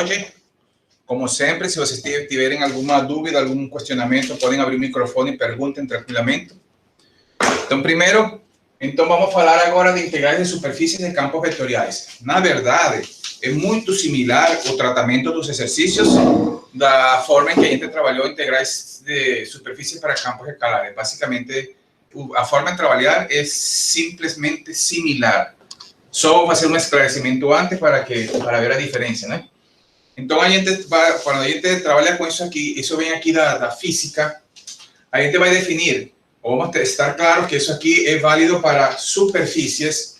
hoje. Como sempre, se vocês tiverem alguma dúvida, algum questionamento, podem abrir o microfone e perguntem tranquilamente. Então, primeiro, vamos falar agora de integrais de superfícies de campos vetoriais. Na verdade, é muito similar o tratamento dos exercícios da forma em que a gente trabalhou integrais de superfície para campos escalares. Basicamente, a forma de trabalhar é simplesmente similar. Só vou fazer um esclarecimento antes para ver a diferença, né? Então, quando a gente trabalha com isso aqui, isso vem aqui da física, a gente vai definir, vamos estar claro que isso aqui é válido para superfícies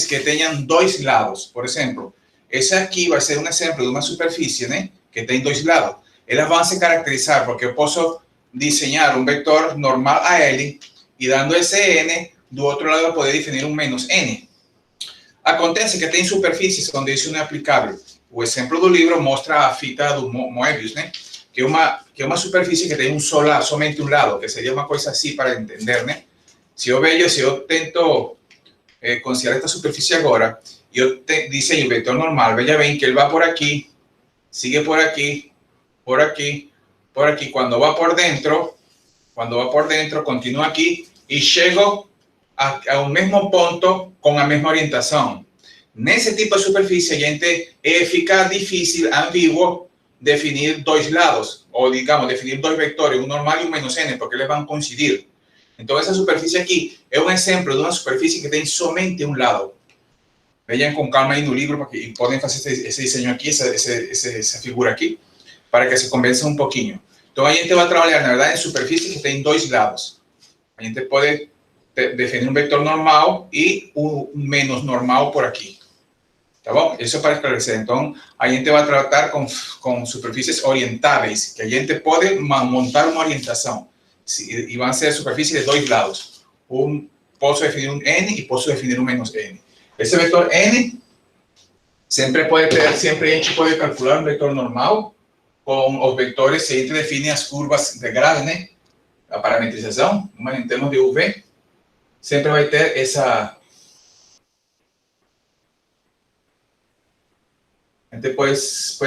que tenham dois lados. Por exemplo, esse aqui vai ser um exemplo de uma superfície, né, que tem dois lados. Elas vão se caracterizar porque eu posso desenhar um vetor normal a L e dando esse N, do outro lado eu poder definir um menos N. Acontece que tem superfícies onde isso não é aplicável. O exemplo do livro mostra a fita do Moebius, né? Que é uma superfície que tem somente um lado, que seria uma coisa assim para entender, né? Se eu tento considerar esta superfície agora, e eu desenho o vetor normal, veja bem que ele vai por aqui, sigue por aqui, por aqui, por aqui. Quando va por dentro, continua aqui e chego ao mesmo ponto com a mesma orientação. Nesse tipo de superfície, gente, fica difícil, ambíguo, definir dois lados, ou digamos, definir dois vetores, um normal e um menos n, porque eles vão coincidir. Então, essa superfície aqui é um exemplo de uma superfície que tem somente um lado. Vejam com calma aí no livro, porque podem fazer esse desenho aqui, essa figura aqui, para que se convença um pouquinho. Então, a gente vai trabalhar, na verdade, em superfície que tem dois lados. A gente pode definir um vetor normal e um menos normal por aqui. Tá bom? Isso é para esclarecer. Então, a gente vai tratar com superfícies orientáveis, que a gente pode montar uma orientação. E vão ser superfícies de dois lados. Posso definir um N e posso definir um menos N. Esse vetor N sempre a gente pode calcular um vetor normal com os vetores, se a gente define as curvas de grado, né? A parametrização, mas em termos de UV, sempre vai ter essa... A gente pode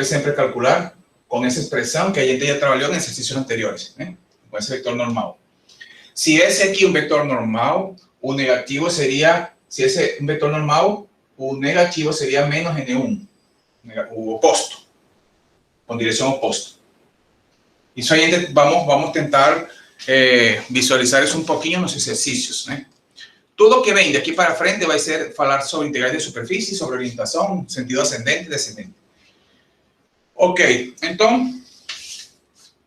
sempre calcular com essa expressão que a gente já trabalhou em exercícios anteriores, né? Com esse vetor normal. Se esse aqui é um vetor normal, o negativo seria, se esse é um vetor normal, o negativo seria menos N1, o oposto, com direção oposta. Isso aí vamos tentar visualizar isso um pouquinho nos exercícios, né? Tudo que vem de aqui para frente vai ser falar sobre integrais de superfície, sobre orientação, sentido ascendente e descendente. Ok, então,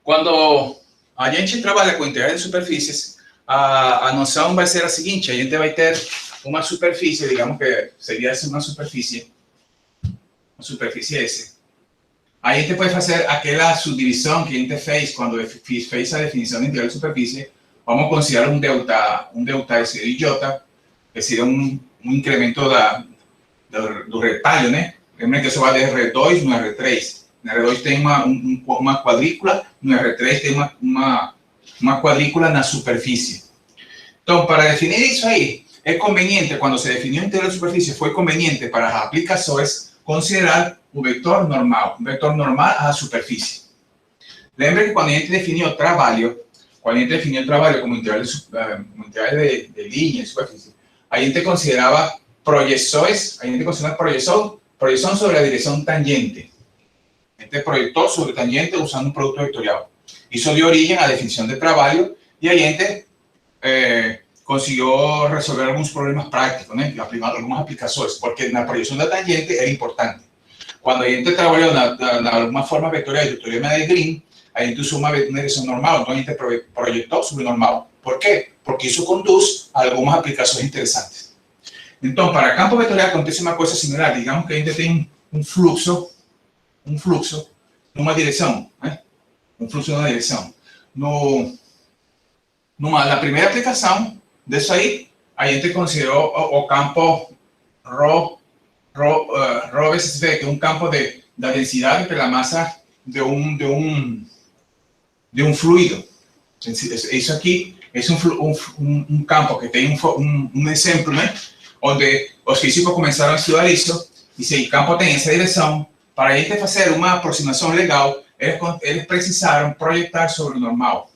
quando a gente trabalha com integrais de superfícies, a noção vai ser a seguinte: a gente vai ter uma superfície, digamos que seria essa uma superfície S. A gente pode fazer aquela subdivisão que a gente fez quando fez a definição de integral de superfície. Vamos considerar um delta S de J, que seria um incremento do retalho, né? Lembrem que isso vai de R2 no R3. No R2 tem uma quadrícula, no R3 tem uma quadrícula na superfície. Então, para definir isso aí, é conveniente, quando se definiu a integral de superfície, foi conveniente para as aplicações considerar o vetor normal à superfície. Lembre que quando a gente definiu o trabalho, como integral de linha, de superfície, a gente considerava projeções, projeção sobre a direção tangente. A gente projetou sobre tangente usando um produto vetorial. Isso deu origem à definição de trabalho e a gente conseguiu resolver alguns problemas práticos, né? Algumas aplicações, porque na projeção da tangente era importante. Quando a gente trabalhou na alguma forma vetorial do teorema de Green, a gente usou uma direção normal, então a gente projetou sobre normal. Por quê? Porque isso conduz a algumas aplicações interessantes. Então, para campo vetorial acontece uma coisa similar. Digamos que a gente tem um fluxo numa direção, né? Um fluxo numa direção. Na primeira aplicação disso aí, a gente considerou o campo ρ vezes v, que é um campo da densidade pela massa de um fluido. Isso aqui é um campo que tem um exemplo, né? Onde os físicos começaram a estudar isso, e se o campo tem essa direção, Para a gente fazer uma aproximação legal, eles precisaram projetar sobre o normal.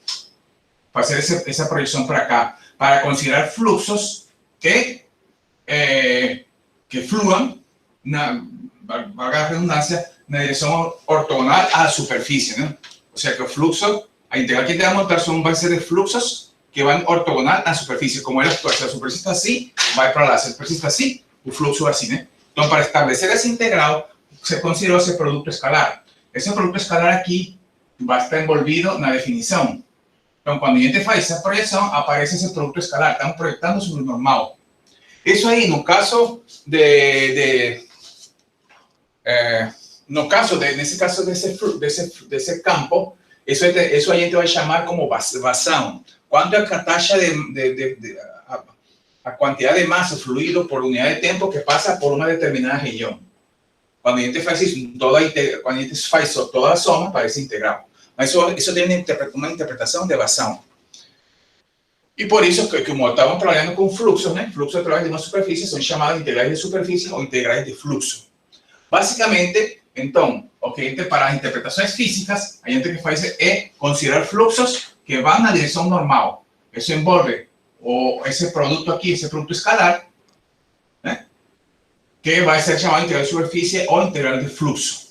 Fazer essa projeção para cá, para considerar fluxos que fluam, valga a redundância, na direção ortogonal à superfície, né? Ou seja, que o fluxo, a integral que te vai montar são uma série de fluxos que vão ortogonal à superfície. Como ela atua, se a superfície está assim, vai para lá. Se a superfície está assim, o fluxo é assim, né? Então, para estabelecer essa integral, se considerou esse produto escalar. Esse produto escalar aqui vai estar envolvido na definição. Então, quando a gente faz essa projeção, aparece esse produto escalar. Estamos projetando sobre o normal. Isso aí, no caso nesse caso desse campo, isso a gente vai chamar como vazão. Quanto é a taxa a quantidade de massa fluido por unidade de tempo que passa por uma determinada região. Quando a gente faz isso, quando a gente faz toda a soma, parece integral. Mas isso tem uma interpretação de vazão. E por isso que como estavam trabalhando com fluxos, né? Fluxos através de uma superfície são chamados integrais de superfície ou integrais de fluxo. Basicamente, então, para as interpretações físicas, a gente que faz é considerar fluxos que vão na direção normal. Isso envolve esse produto aqui, esse produto escalar, né? Que vai ser chamado integral de superfície ou integral de fluxo.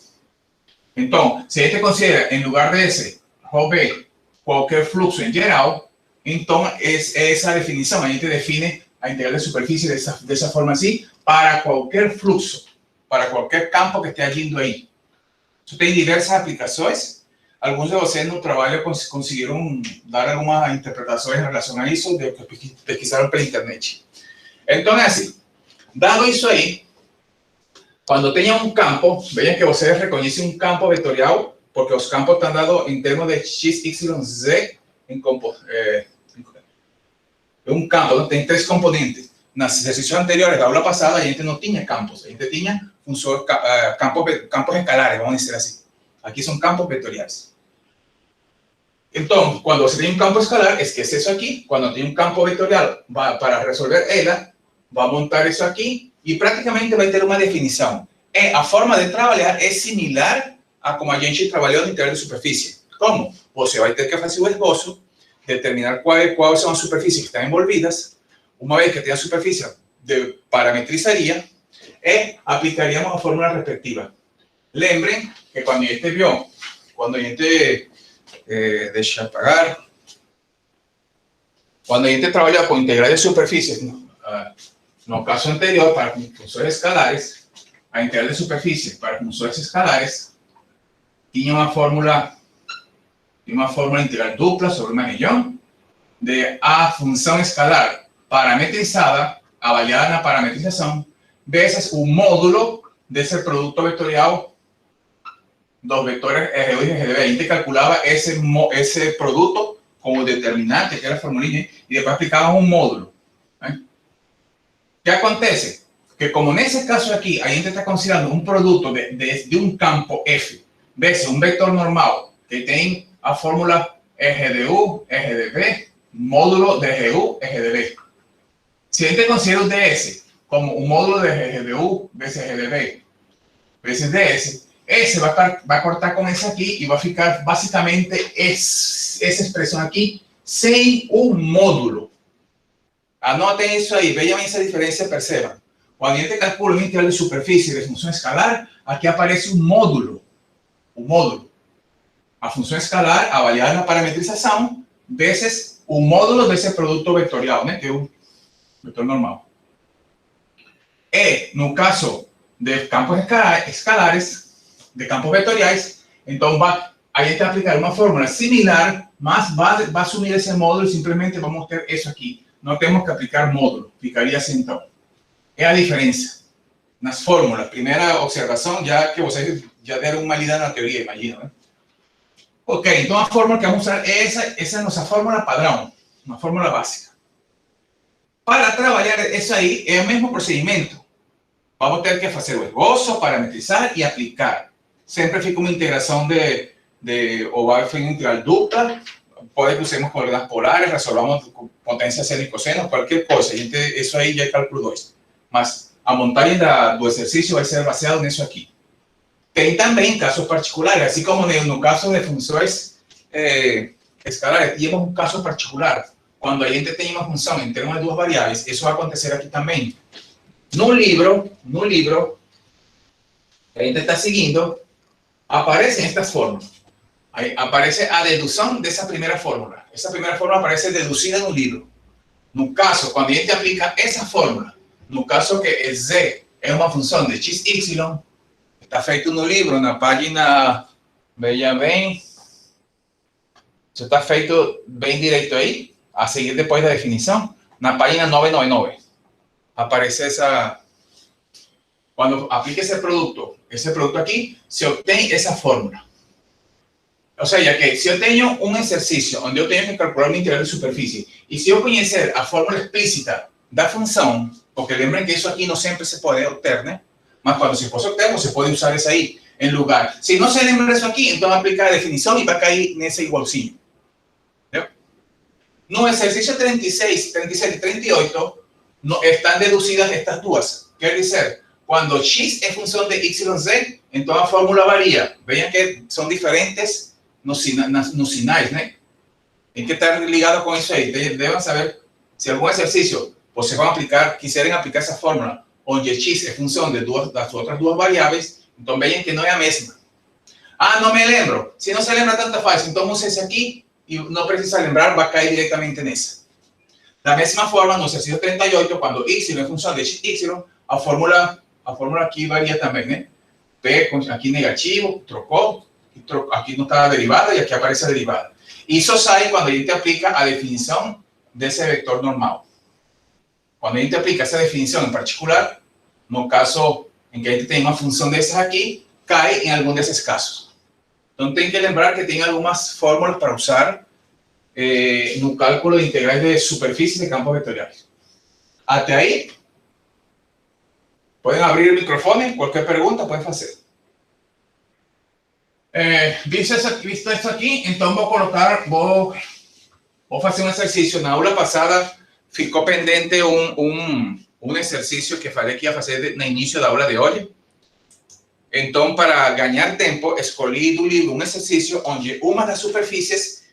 Então, se a gente considera, em lugar desse, ρB, qualquer fluxo em geral, então é essa definição. A gente define a integral de superfície dessa forma assim, para qualquer fluxo, para qualquer campo que esteja agindo aí. Isso tem diversas aplicações. Alguns de vocês no trabalho conseguiram dar algumas interpretações em relação a isso, de que pesquisaram pela internet. Então, é assim. Dado isso aí, quando tenha um campo, vejam que vocês reconhecem um campo vetorial, porque os campos estão dados em termos de x, y, z, um campo, tem 3 componentes. Nas exercícios anteriores da aula passada, a gente não tinha campos, a gente tinha campos escalares, vamos dizer assim. Aqui são campos vetoriais. Então, quando você tem um campo escalar, esquece isso aqui. Quando tem um campo vetorial, para resolver ela, vai montar isso aqui e praticamente vai ter uma definição. A forma de trabalhar é similar a como a gente trabalhou no integral de superfície. Como? Você vai ter que fazer o esboço, determinar quais são as superfícies que estão envolvidas. Uma vez que tenha a superfície, parametrizaria e aplicaríamos a fórmula respectiva. Lembrem que quando a gente deixa apagar, quando a gente trabalha com integrais de superfícies, no caso anterior, para funções escalares, a integral de superfície para funções escalares tinha uma fórmula integral dupla sobre uma região de a função escalar parametrizada, avaliada na parametrização, vezes o módulo desse produto vetorial dos vetores R2 e RDB. A gente calculava esse produto como determinante, que era a formulinha, e depois aplicava um módulo. ¿Eh? O que acontece? Que como nesse caso aqui, a gente está considerando um produto de um campo F, vezes um vetor normal, que tem a fórmula RDU, RDB, módulo de RU, RDB. Se a gente considera o DS como um módulo de RDU vezes RDB vezes DS, esse vai cortar com esse aqui e vai ficar basicamente essa expressão aqui sem um módulo. Anotem isso aí, vejam essa diferença, percebam. Quando a gente calcula o integral de superfície de função escalar, aqui aparece um módulo. O módulo. A função escalar avaliada na parametrização vezes o módulo desse produto vetorial, né, que é o vetor normal. E, no caso de campos escalares, de campos vetoriais, então a gente aplicar uma fórmula similar, mas vai assumir esse módulo e simplesmente vamos ter isso aqui. Não temos que aplicar módulo, ficaria assim então. É a diferença nas fórmulas. Primeira observação, já que vocês já deram uma lida na teoria, imagino, né? Ok, então a fórmula que vamos usar é essa é a nossa fórmula padrão, uma fórmula básica. Para trabalhar isso aí, é o mesmo procedimento. Vamos ter que fazer o esboço, parametrizar e aplicar. Sempre fica uma integração ou vai ser integral dupla, pode que usemos coordenadas polares, resolvamos com potência seno e cosseno, qualquer coisa. Isso aí já é cálculo 2. Mas a montagem do exercício vai ser baseado nisso aqui. Tem também casos particulares, assim como no caso de funções escalares, temos um caso particular. Quando a gente tem uma função em termos de duas variáveis, isso vai acontecer aqui também. No livro, que a gente está seguindo, aparecem estas fórmulas. Aí aparece a dedução dessa primeira fórmula. Essa primeira fórmula aparece deduzida no livro. No caso, quando a gente aplica essa fórmula, no caso que z é uma função de x, y, está feito no livro, na página, veja bem, isso está feito bem direito aí, a seguir depois da definição, na página 999. Aparece essa, quando aplica esse produto aqui, se obtém essa fórmula. Ou seja, que se eu tenho um exercício onde eu tenho que calcular o integral de superfície, e se eu conhecer a fórmula explícita da função, porque lembrem que isso aqui não sempre se pode obter, né? Mas quando se pode obter, você pode usar isso aí em lugar. Se não se lembra disso aqui, então aplicar a definição e vai cair nesse igualzinho. Entendeu? No exercício 36, 37 e 38, estão deduzidas estas duas. Quer dizer, quando x é função de yz, então a fórmula varia. Vejam que são diferentes nos sinais, né? Tem que estar ligado com isso aí. Devem saber se algum exercício vocês vão aplicar, quiserem aplicar essa fórmula, onde x é função de das outras duas variáveis, então vejam que não é a mesma. Ah, não me lembro. Se não se lembra, tanto faz. Então use esse aqui e não precisa lembrar, vai cair diretamente nessa. Da mesma forma, no exercício 38, quando y é função de x, y, a fórmula aqui varia também, né? P aqui negativo, trocou, aqui não está a derivada e aqui aparece a derivada. Isso sai quando a gente aplica a definição desse vetor normal. Quando a gente aplica essa definição em particular, no caso em que a gente tem uma função dessas aqui, cai em algum desses casos. Então tem que lembrar que tem algumas fórmulas para usar no cálculo de integrais de superfícies de campos vetoriais. Até aí, podem abrir o microfone, qualquer pergunta podem fazer. Visto isso aqui, então vou fazer um exercício. Na aula passada ficou pendente um exercício que falei que ia fazer no início da aula de hoje. Então, para ganhar tempo, escolhi do livro um exercício onde uma das superfícies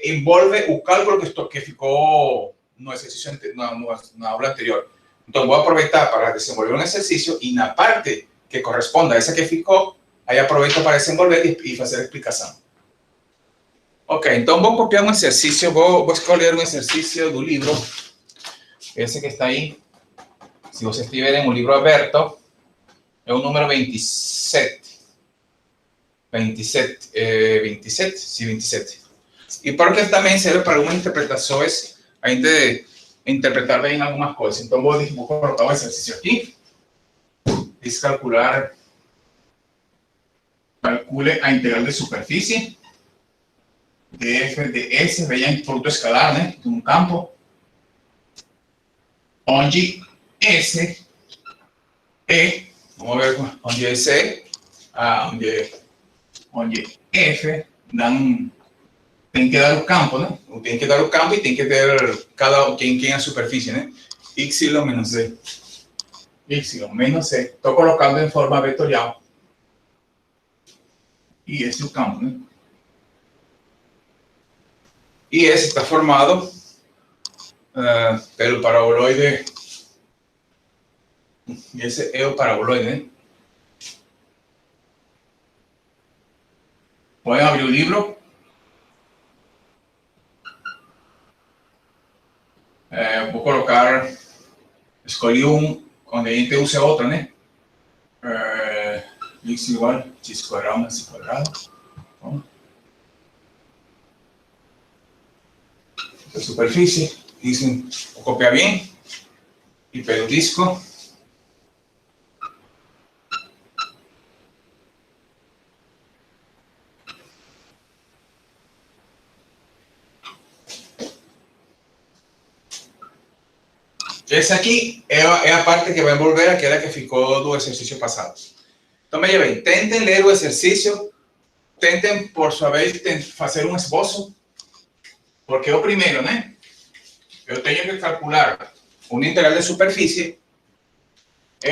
envolve o cálculo que ficou no exercício na aula anterior. Então, vou aproveitar para desenvolver um exercício e na parte que corresponda a essa que ficou, aí aproveito para desenvolver e fazer a explicação. Ok, então vou copiar um exercício, vou escolher um exercício do livro, esse que está aí. Se vocês tiverem o livro aberto, é o número 27. 27? Sim, 27. E porque também serve para algumas interpretações, a gente interpretar bem algumas coisas. Então, vou colocar um exercício aqui. Diz calcule a integral de superfície de f de s, vejam produto escalar, né, de um campo, onde s é, vamos ver onde s é, onde f tem que dar o campo, né? Tem que dar o campo e tem que ter quem é a superfície, né? Y menos z. Y menos z. Estou colocando em forma vetorial. E esse é o campo, né? E esse está formado pelo paraboloide. Esse é o paraboloide, né? Podem abrir o livro. Vou colocar, escolhi um, onde a gente usa outro, né? X igual a x quadrado mais c quadrado. Bom. A superfície, dizem, vou copiar bem, e pelo disco. Essa aqui é a parte que vai envolver aquela que ficou do exercício passado. Então, veja bem, tentem ler o exercício, tentem, por sua vez, fazer um esboço, porque o primeiro, né? Eu tenho que calcular uma integral de superfície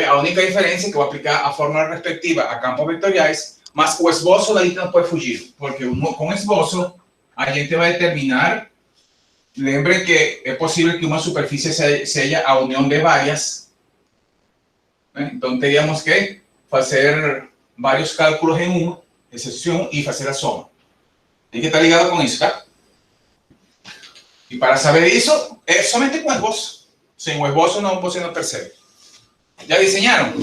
A única diferença é que eu vou aplicar a fórmula respectiva a campos vetoriais, mas o esboço daí não pode fugir, porque com o esboço a gente vai determinar. Lembre que é possível que uma superfície seja a união de várias, né? Então teríamos que fazer vários cálculos em uma, exceção e fazer a soma. Tem que estar ligado com isso, tá? E para saber isso, é somente com o esboço. Sem o esboço não, você não percebe. Já desenharam?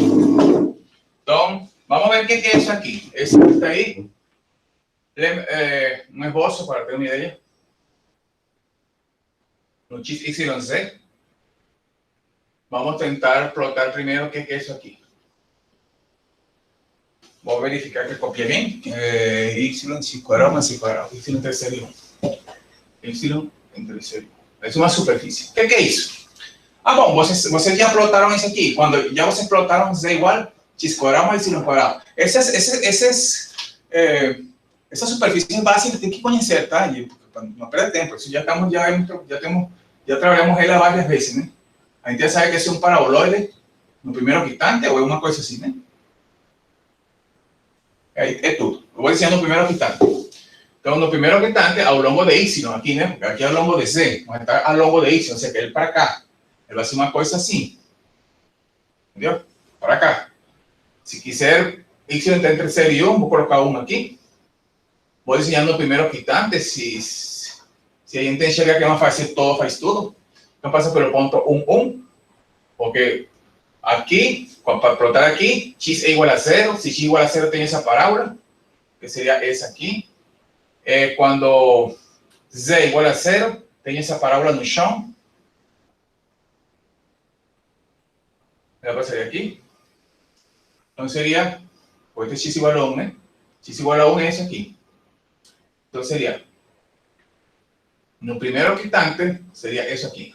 Então, vamos ver o que é isso aqui. Esse que está aí, um esboço para ter uma ideia. No XYZ. Vamos tentar plotar primeiro o que é isso aqui. Vou verificar que copiei bem. Y, 5 gramas, 5 gramas. Y terceiro 1. Y em terceiro 1. É uma superfície. O que é isso? Ah, bom, vocês já plotaram isso aqui. Quando já vocês plotaram Z igual x quadrado mais y quadrado. Essas superfícies básicas tem que conhecer, tá? Não perder tempo. Isso já trabalhamos ela várias vezes, né? A gente já sabe que esse é um paraboloide no primeiro quitante ou é uma coisa assim, né? É tudo. Eu vou desenhar no primeiro quitante. Então, no primeiro quitante, ao longo de Y, aqui, né? Porque aqui é ao longo de Z, mas está ao longo de Y, ou seja, ele para cá. Ele vai ser uma coisa assim. Entendeu? Para cá. Se quiser, Y está entre 0 e 1, vou colocar 1 aqui. Vou desenhar no primeiro quitante, se a gente enxerga que não faz todo, faz tudo. Então, passa pelo ponto 1, 1. Porque aqui, para plotar aqui, x é igual a 0. Se x é igual a 0, tem essa parábola, que seria essa aqui. Quando z é igual a 0, tem essa parábola no chão. Ela vai sair aqui. Então, seria, pues este x igual a 1, né? X igual a 1 é esse aqui. Então, seria, no primeiro quitante, seria isso aqui.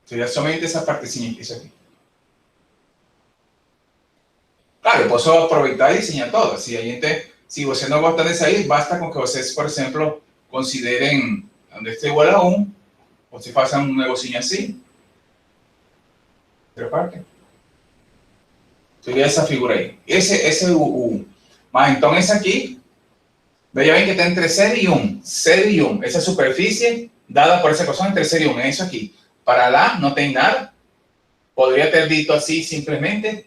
Seria somente essa partezinha aqui, isso aqui. Claro, eu posso aproveitar e desenhar todo. Se você não gosta desse aí, basta com que vocês, por exemplo, considerem onde está igual a 1, você faça um negocinho assim. Outra parte. Seria essa figura aí. Esse é Mas então, esse aqui, veja bem que está entre 0 e 1. 0 e 1. Essa superfície dada por essa equação entre 0 e 1. É isso aqui. Para lá não tem nada. Poderia ter dito assim simplesmente.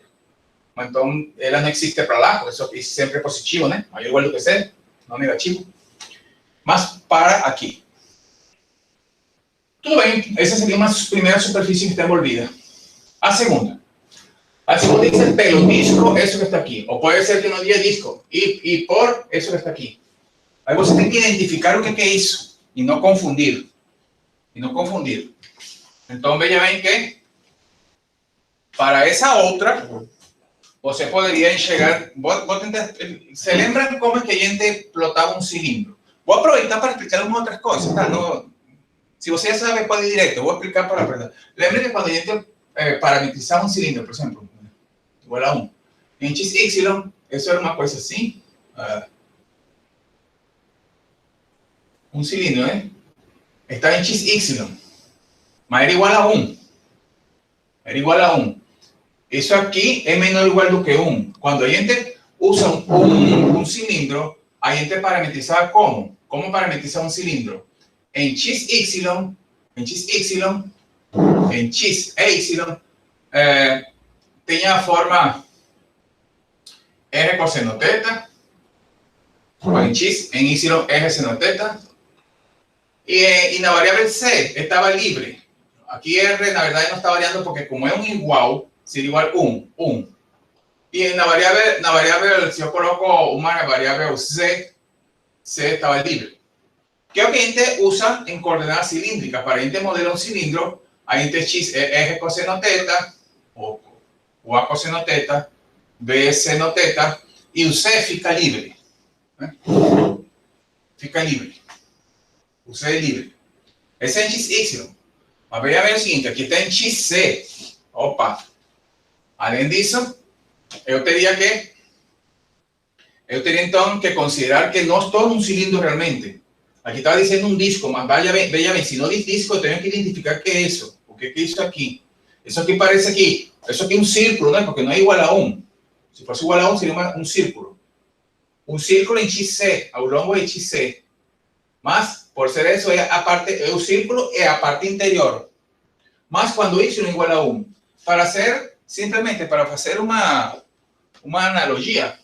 Mas então, ela não existe para lá, porque isso sempre é positivo, né? Maior ou igual do que 0, não negativo. Mas para aqui. Tudo bem. Essa seria uma primeira superfície que está envolvida. A segunda dice pelo disco, eso que está aquí. O puede ser que no diga disco. Y por eso que está aquí. Aí você tem que identificar o que é isso. E não confundir. Então, veja bem que para essa outra, você poderia enxergar. Vou tentar. ¿Se lembram como é que a gente plotava um cilindro? Vou aproveitar para explicar algumas outras coisas, tá? No, se você já sabe, pode ir direto. Vou explicar para aprender. Lembre que quando a gente parametrizar um cilindro, por exemplo, igual a 1. Em XY, isso era uma coisa assim. Um cilindro, né? Está em XY. Mas era igual a 1. Isso aqui é menor ou igual do que 1. Quando a gente usa um cilindro, a gente parametrizava como? Como parametrizar um cilindro? Em XY, tem a forma R cosseno θ, em X, em Y, R seno θ, e na variável C estava livre. Aqui R, na verdade, não está variando porque como é um igual, seria igual 1. E na variável, se eu coloco uma variável C estava livre. Que é o que a gente usa em coordenadas cilíndricas. Para a gente modelar um cilindro, a gente X é R cosseno θ, o A cosseno θ, B seno θ, e o C fica livre. Né? Fica livre. O C é livre. Esse é em XY. Mas veja bem o seguinte, aqui está em XC. Opa! Além disso, eu teria então que considerar que não estou num cilindro realmente. Aqui estava dizendo um disco, mas veja bem, se não diz disco, eu tenho que identificar o que é isso. O que é isso aqui? Eso aquí parece aquí, eso aquí es un círculo, ¿no? Porque no es igual a 1. Si fuese igual a 1 sería un círculo. Un círculo en XC, ao longo de XC. Mas, por ser eso, é un círculo é a parte interior. Mas quando y é igual a 1. Para hacer, simplemente para hacer una analogía.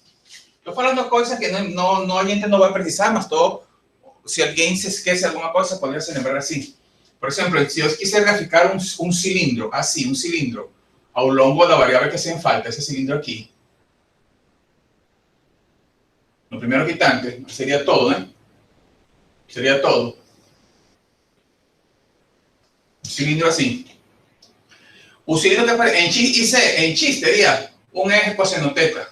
Estoy hablando cosas que no a gente no va a precisar, mas todo, si alguien se esquece alguna cosa, podría se lembrar así. Por ejemplo, si yo quisiera graficar un cilindro, así, un cilindro, ao longo da variable que hacen falta, ese cilindro aquí. Lo primero quitante sería todo, ¿eh? Sería todo. Un cilindro así. Un cilindro que aparece en X y C, en X sería un eje coseno teta.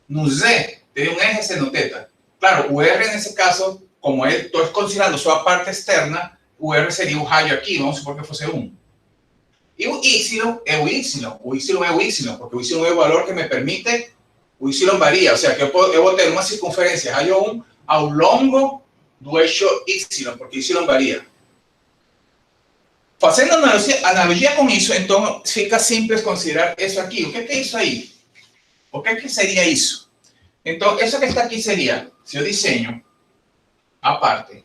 No Z sería un eje seno teta. Claro, o R en ese caso, como estoy considerando su parte externa, o R sería un rayo aquí, vamos a suponer que fuese 1. Y un Y es o Y es o Y, porque o Y es el valor que me permite, o Y varía, o sea que eu vou ter uma circunferência raio 1 ao longo do eixo Y, porque Y varía. Fazendo analogia com isso, então fica simples considerar isso aqui. O que é isso aí? O que seria isso? Então, isso que está aqui seria, se eu desenho a parte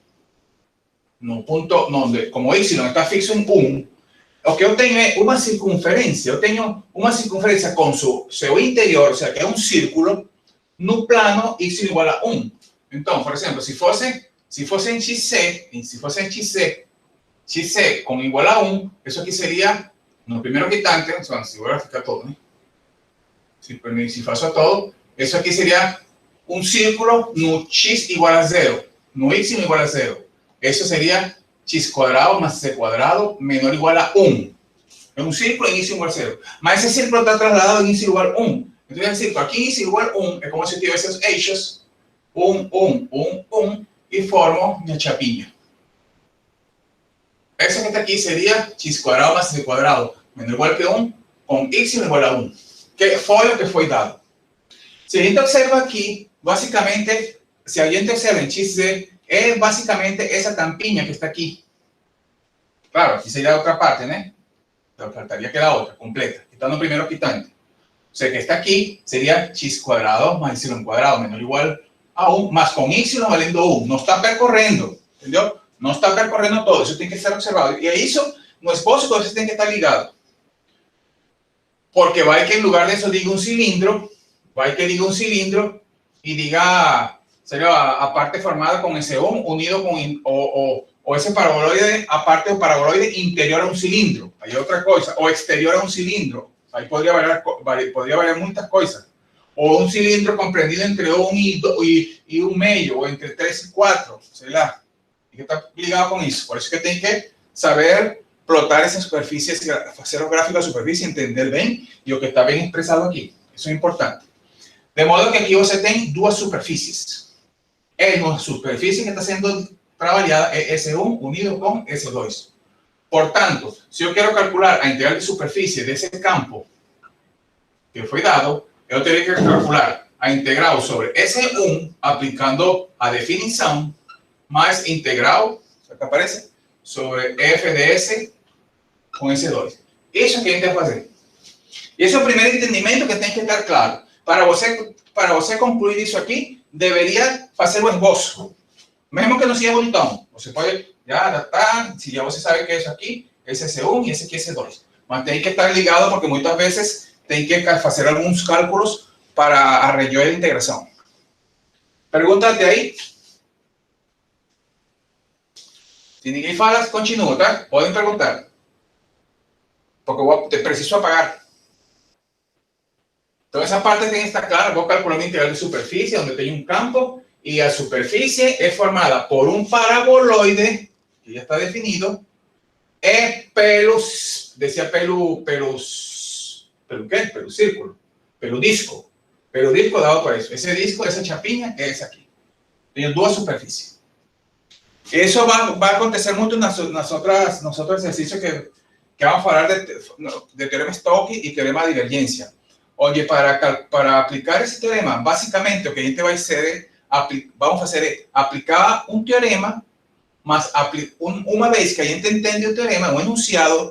no ponto onde, como Y está fixo em 1, o que eu tenho é uma circunferência. Eu tenho uma circunferência com seu interior, ou seja, que é um círculo, no plano Y igual a 1. Então, por exemplo, se fosse em XC, XC com igual a 1, isso aqui seria, no primeiro quitante, se vou graficar todo, né? Si faço a todo, isso aqui seria um círculo no X igual a 0, no Y igual a 0. Eso sería x cuadrado más c cuadrado menor o igual a 1. Es un círculo en y igual a 0. Mas ese círculo está trasladado en y igual a 1. Entonces, el círculo aquí y igual a 1 es como si tuviese esos eixos 1, 1, 1, 1 y formo mi chapinha. Eso que está aquí sería x cuadrado más c cuadrado menor o igual que 1 con y igual a 1. Que fue lo que fue dado. Si a gente observa aquí, básicamente, si a gente observa en XZ, es básicamente esa tampinha que está aquí. Claro, aquí sería la otra parte, ¿no? Pero faltaría que la otra, completa, quitando primero quitante. O sea, que está aquí sería x cuadrado más y cuadrado menor o igual a 1, más con y valiendo 1. No está percorrendo, ¿entendió? No está percorrendo todo, eso tiene que ser observado. Y eso no es posible, eso tiene que estar ligado. Porque va que en lugar de eso diga un cilindro, va que diga un cilindro y diga... Sería aparte formada con ese O unido con o ese paraboloide aparte o paraboloide interior a un cilindro. Hay otra cosa. O exterior a un cilindro. Ahí podría variar muchas cosas. O un cilindro comprendido entre 1 y 1 medio, o entre 3 y 4. ¿Será? Y que está ligado con eso. Por eso es que tienen que saber plotar esas superficies, hacer los gráficos de superficie, entender bien y lo que está bien expresado aquí. Eso es importante. De modo que aquí usted tiene dos superficies. La superficie que está siendo trabajada es S1 unido con S2. Por tanto, si yo quiero calcular la integral de superficie de ese campo que fue dado, yo tendré que calcular a integral sobre S1 aplicando a definición más integral, ¿qué aparece? Sobre f de S con S2. Eso es que a gente vai fazer. Esse é o primeiro entendimento que tem que estar claro. Para você concluir isso aqui, deveria fazer o esboço. Mesmo que não seja bonitão. Você pode já adaptar, se já você sabe que é isso aqui, esse é S1 e esse aqui é S2. Mas tem que estar ligado porque muitas vezes tem que fazer alguns cálculos para a região de integração. Pergunta até aí. Se ninguém fala, continua, tá? Podem perguntar. Porque eu preciso apagar. Então, essa parte tem que estar clara. Vou calcular uma integral de superfície, onde tem um campo, e a superfície é formada por um paraboloide, que já está definido, e pelos, decía pelo quê? Pelo círculo, pelo disco dado por isso. Esse disco, essa chapinha, é essa aqui. Tenho duas superfícies. Isso vai acontecer muito nos outros exercícios que vamos falar de teorema Stokes e teorema de divergência. Onde para aplicar esse teorema, basicamente o que a gente vai fazer vamos fazer é aplicar um teorema, mas uma vez que a gente entende o teorema, um enunciado,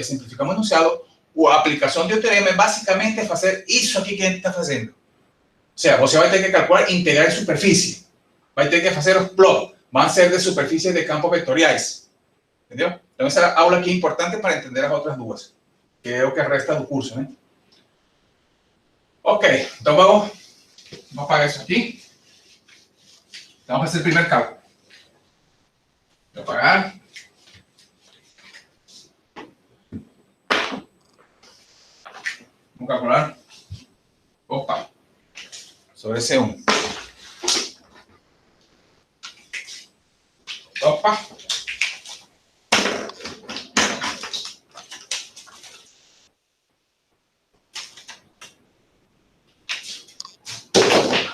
simplificamos o enunciado, a aplicação do teorema basicamente é fazer isso aqui que a gente está fazendo. Ou seja, você vai ter que calcular integral de superfície. Vai ter que fazer os plots. Vão ser de superfícies de campos vetoriais. Entendeu? Então, essa aula aqui é importante para entender as outras duas, que é o que resta do curso, né? Ok, então vamos apagar isso aqui. Então, vamos fazer o primeiro cálculo. Vou apagar. Vamos calcular. Opa. Sobre C1. Opa.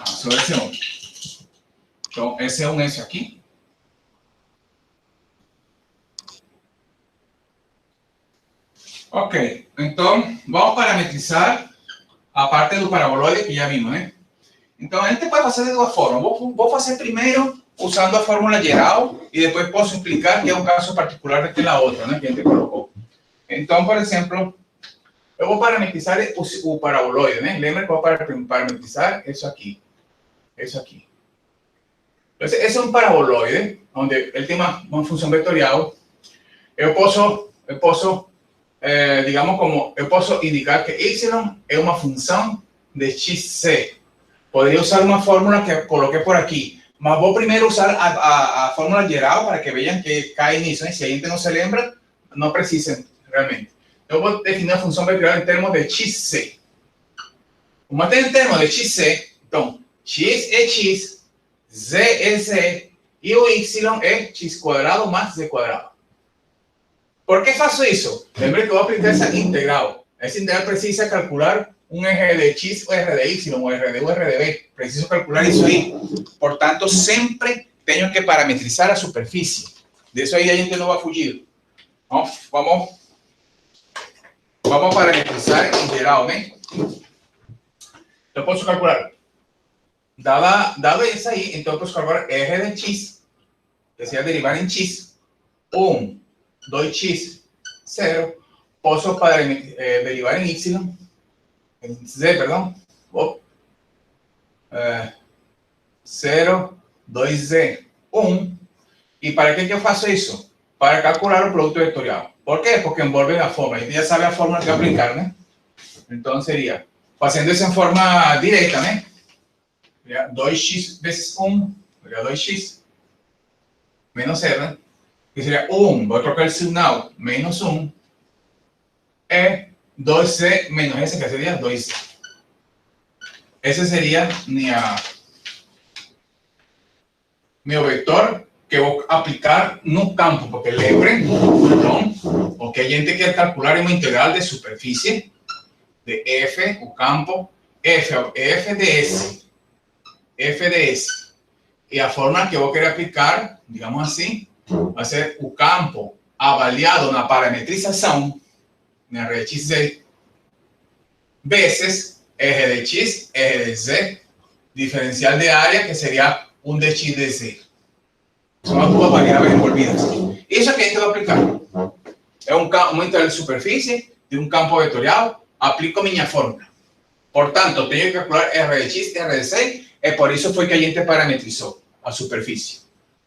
Sobre C1. Então, C1 é esse aqui. Ok, então vamos parametrizar a parte do paraboloide que já vimos, né? Então a gente pode fazer de duas formas. Vou fazer primeiro usando a fórmula geral e depois posso implicar que é um caso particular daquela outra, né? Que a gente colocou. Então, por exemplo, eu vou parametrizar o paraboloide, né? Lembra que eu vou parametrizar isso aqui. Isso aqui. Então, esse é um paraboloide, onde ele tem uma função vetorial. Eu posso digamos como, eu posso indicar que y é uma função de xc. Poderia usar uma fórmula que coloquei por aqui, mas vou primeiro usar a fórmula geral para que vejam que cai nisso, né? Se a gente não se lembra, não precisa realmente. Eu vou definir a função vetorial em termos de xc. Como tem em termos de xc, então, x é x, z é z, e o y é x quadrado mais z quadrado. Por que faço isso? Lembre que eu vou aplicar essa integral. Essa integral precisa calcular um R de x, o R de y, o R de u, o R de b. Preciso calcular isso aí. Portanto, sempre tenho que parametrizar a superfície. Disso aí a gente não vai fugir. Vamos parametrizar em geral, né? Eu posso calcular. Dado isso aí, então eu posso calcular R de x, que seria derivar em x. 1, 2x, 0. Posso derivar em y, em z, perdão. 0, 2z, 1. E para que eu faço isso? Para calcular o produto vetorial. Por quê? Porque envolve a fórmula. A gente já sabe a fórmula que vai aplicar, né? Então seria, fazendo isso em forma direta, né? 2x vezes 1, seria 2x, menos 0, né? Que seria 1, vou trocar o sinal, menos 1, é 2c menos esse, que seria 2c. Esse seria meu vetor que eu vou aplicar no campo, porque lembrem, então, o que a gente quer calcular é uma integral de superfície de f, o campo, f de s, f de s. E a fórmula que eu vou querer aplicar, digamos assim, vai ser o campo avaliado na parametrização, na R de xz, vezes R de x, R de z, diferencial de área, que seria 1 de x de z. São as duas variáveis envolvidas. Isso que a gente vai aplicar. É uma integral de superfície de um campo vetorial, aplico minha fórmula. Portanto, tenho que calcular R de x, R de z, e por isso foi que a gente parametrizou a superfície.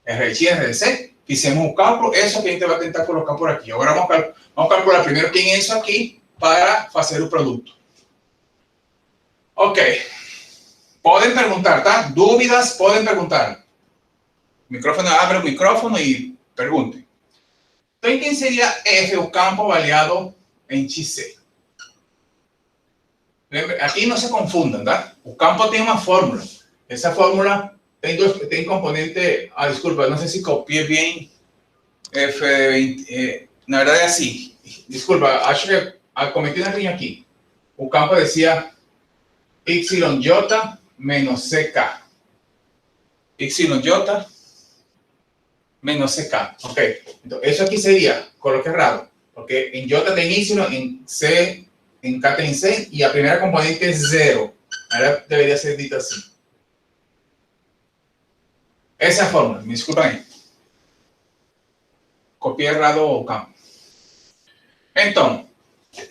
R de x, R de z, fizemos o cálculo, isso que a gente vai tentar colocar por aqui. Agora vamos calcular primeiro quem é isso aqui para fazer o produto. Ok. Podem perguntar, tá? Dúvidas, podem perguntar. Microfone, abre o microfone e perguntem. Então, quem seria F, o campo avaliado em XC? Aqui não se confundam, tá? O campo tem uma fórmula. Essa fórmula tem componente... Ah, desculpa, não sei se copiei bem. Na verdade é assim. Desculpa, acho que cometi uma linha aqui. O campo decía YJ menos CK. YJ menos CK. Ok. Entonces, eso aquí sería, coloqué errado. Porque en J tem Y, en C, en K tem C, y la primera componente es 0. Ahora debería ser dito así. Esa fórmula, me disculpan ahí. Copié errado o campo. Entonces,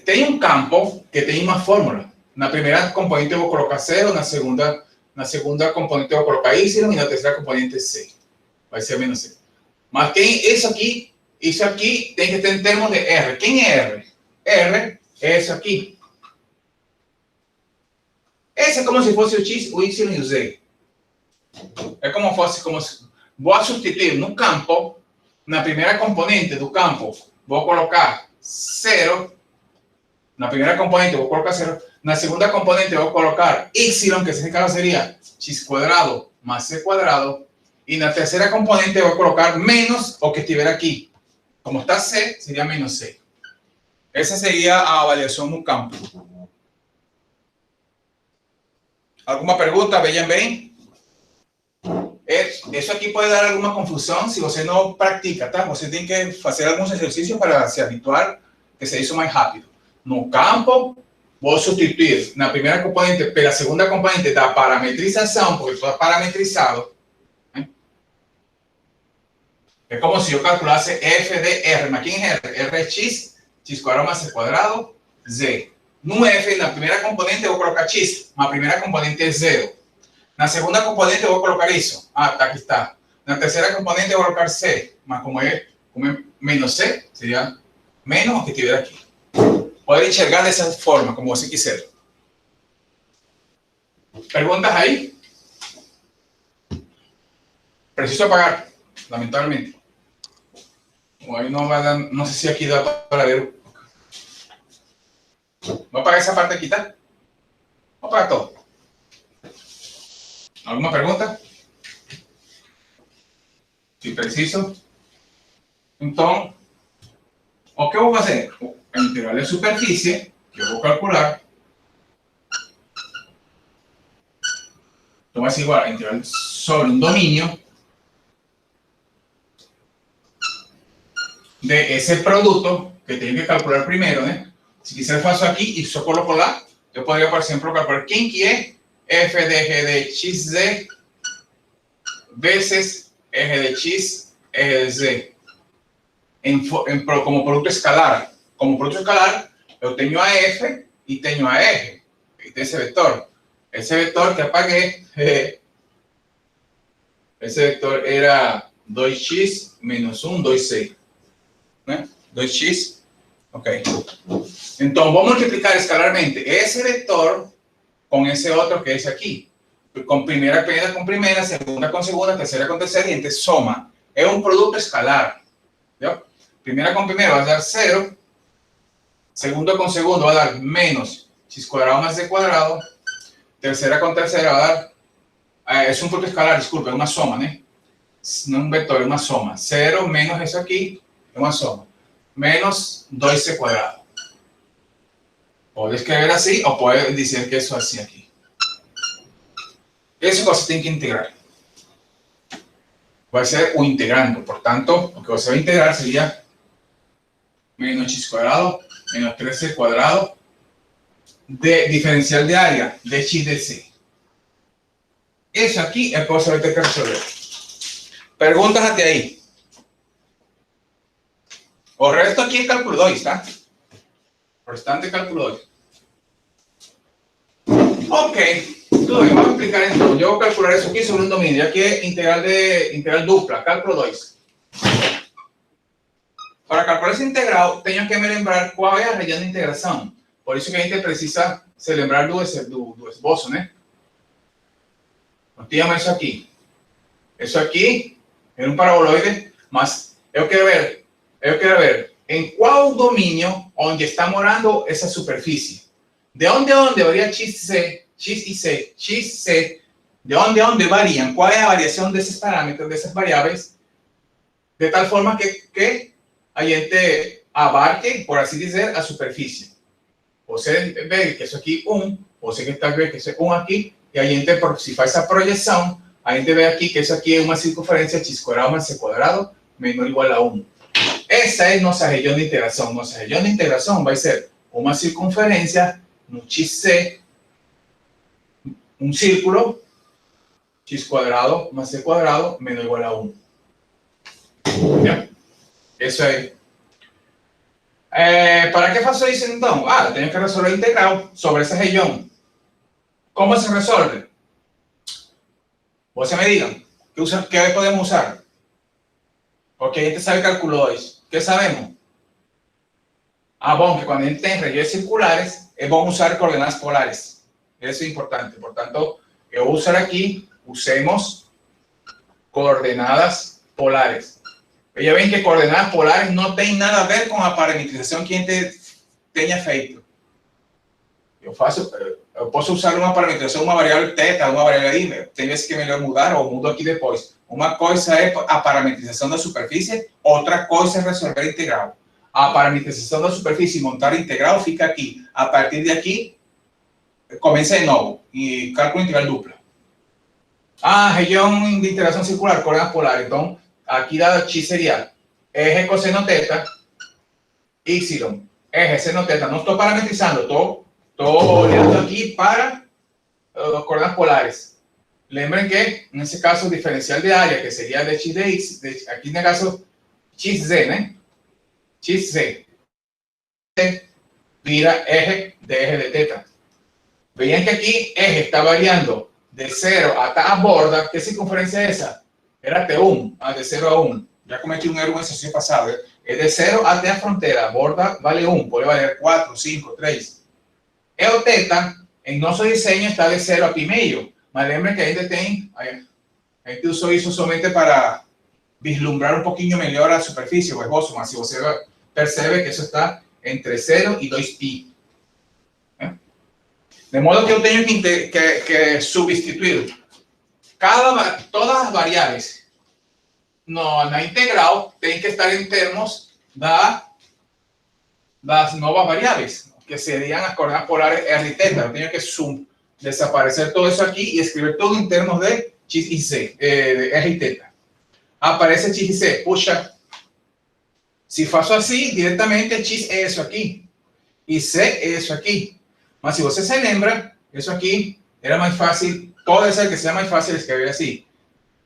Tem um campo que tem uma fórmula. Na primeira componente eu vou colocar 0, na segunda componente eu vou colocar y e na terceira componente c. Vai ser menos c. Mas isso aqui tem que ter em termos de R. Quem é R? R é isso aqui. Esse é como se fosse o x, o y e o z. É como fosse, vou substituir no campo, na primeira componente do campo, vou colocar 0. Na primeira componente eu vou colocar 0. Na segunda componente eu vou colocar y, que nesse caso seria x quadrado mais c quadrado. E na terceira componente eu vou colocar menos o que estiver aqui. Como está c, seria menos c. Essa seria a avaliação no campo. Alguma pergunta? Vejam bem. Isso aqui pode dar alguma confusão se você não pratica, tá? Você tem que fazer alguns exercícios para se habituar, que seja isso mais rápido. No campo, vou substituir na primeira componente pela segunda componente da parametrização, porque está parametrizado. É como se eu calculasse f de r. Mas quem é r? R é x, x quadrado mais c quadrado, z. No f, na primeira componente eu vou colocar x, mas a primeira componente é 0. Na segunda componente eu vou colocar isso. Ah, tá, aqui está. Na terceira componente eu vou colocar c, mas como é menos c, seria menos o que tiver aqui. Pode enxergar dessa forma, como você quiser. Perguntas aí? Preciso apagar, lamentavelmente. Aí não vai dar, não sei se aqui dá para ver. Vou apagar essa parte aqui, tá? Vou apagar todo. Alguma pergunta? Se preciso. Então, o que eu vou fazer? A integral de superfície, que eu vou calcular. Então vai ser igual a integral sobre um domínio de esse produto, que tenho que calcular primeiro, né? Se quiser faço aqui e só coloco lá, eu poderia, por exemplo, calcular quem que é f de g de xz vezes r de x, r de z. Como produto escalar. Como produto escalar, eu tenho a f e tenho a r. E tem esse vetor. Esse vetor que apaguei, esse vetor era 2x menos 1, 2c. Né? 2x, ok. Então, vou multiplicar escalarmente esse vetor com esse outro que é esse aqui. Com primeira com primeira, segunda com segunda, terceira com terceira, e a gente soma. É um produto escalar. Entendeu? Primeira com primeira vai dar 0. Segunda com segundo vai dar menos x quadrado mais z quadrado. Terceira com terceira vai dar... é um produto escalar, desculpa, é uma soma, né? Não é um vetor, é uma soma. 0 menos isso aqui é uma soma. Menos 2c quadrado. Pode escrever assim, ou pode dizer que isso é assim aqui. Isso você tem que integrar. Vai ser o integrando. Portanto, o que você vai integrar seria menos x quadrado menos 3c quadrado de diferencial de área de x de c. Isso aqui é o que você vai ter que resolver. Perguntas até aí. O resto aqui é cálculo 2, tá? O restante é cálculo 2. Ok, tudo bem, vamos explicar então. Eu vou calcular isso aqui sobre um domínio, aqui é integral dupla, cálculo 2. Para calcular essa integral, tenho que me lembrar qual é a região de integração. Por isso que a gente precisa se lembrar do esboço, né? Nós tínhamos isso aqui. Isso aqui é um paraboloide, mas eu quero ver em qual domínio onde está morando essa superfície. De onde varia xc, x e c, xc, de onde variam, qual é a variação desses parâmetros, dessas variáveis, de tal forma que a gente abarque, por assim dizer, a superfície. Você vê que isso aqui é 1, você que está vendo que isso é 1 aqui, e a gente, se faz essa projeção, a gente vê aqui que isso aqui é uma circunferência x quadrado mais c quadrado menor ou igual a 1. Essa é nossa região de integração. Nossa região de integração vai ser uma circunferência no xc, um círculo, x quadrado mais c quadrado menor ou igual a 1. ¿Ya? Eso es. ¿Para qué faço isso então? Ah, tenho que resolver integral sobre esa región. ¿Cómo se resuelve? Você me digan, ¿qué podemos usar? Porque a gente sabe calculadores. ¿Qué sabemos? Ah, bom, que cuando a gente tem regiões circulares, é bom usar coordenadas polares. Eso es importante. Por tanto, yo voy a usar aquí, usemos coordenadas polares. Ya ven que coordenadas polares no tienen nada a ver con la parametrización que a gente tenha feito. Eu posso usar uma parametrização, uma variável θ, uma variável aí, tem vezes que é melhor mudar ou mudo aqui depois. Uma coisa é a parametrização da superfície, outra coisa é resolver integral. A parametrização da superfície e montar integral fica aqui. A partir de aqui, começa de novo e cálculo integral dupla. Ah, região de interação circular, coordenadas polares. Então, aqui dado x seria eje cosseno θ, y, eje seno θ. Não estou parametrizando, estou olhando aqui para os coordenadas polares. Lembrem que, nesse caso, o diferencial de área, que seria de x dx, aqui no caso, xz, né? xz vira eje de θ. Vean que aquí eje está variando de 0 hasta a borda. ¿Qué circunferencia es esa? Era T1, de 0 a 1. Ya cometí un error en el ejercicio pasado. Es de 0 hasta la frontera. Borda vale 1, puede valer 4, 5, 3. El θ, en nuestro diseño, está de 0 a pi medio. Mas lembre que a gente usó eso solamente para vislumbrar un poquito mejor la superficie o esbozo. Mas si usted percibe que eso está entre 0 y 2 pi. De modo que yo tengo que sustituir todas las variables na integral tem que estar en términos das novas variables, que serían las coordenadas polares r y θ. Yo tengo que desaparecer todo eso aquí y escribir todo en términos de x y c, de r y θ. Aparece x y c, puxa, si faço así, directamente x es eso aquí y c es eso aquí. Mas si você se lembra, eso aquí era más fácil, puede ser que sea más fácil escribir así.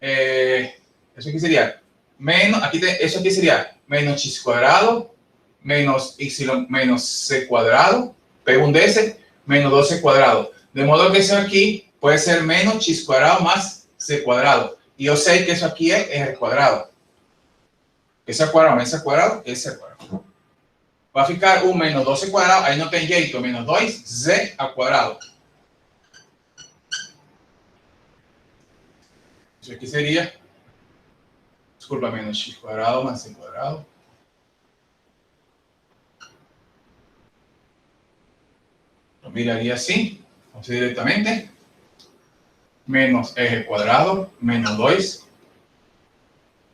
Eso aquí sería menos, eso aquí sería menos x cuadrado, menos y menos c cuadrado, pego un ds, menos 2c cuadrado. De modo que eso aquí puede ser menos x cuadrado más c cuadrado. Y yo sé que eso aquí es r cuadrado. Ese cuadrado, ese cuadrado, ese cuadrado. Va a ficar un menos 12 cuadrado, ahí no tem jeito, menos 2z al cuadrado. Eso aquí sería, disculpa, menos x cuadrado más c cuadrado. Lo miraría así, vamos directamente. Menos eje cuadrado, menos 2,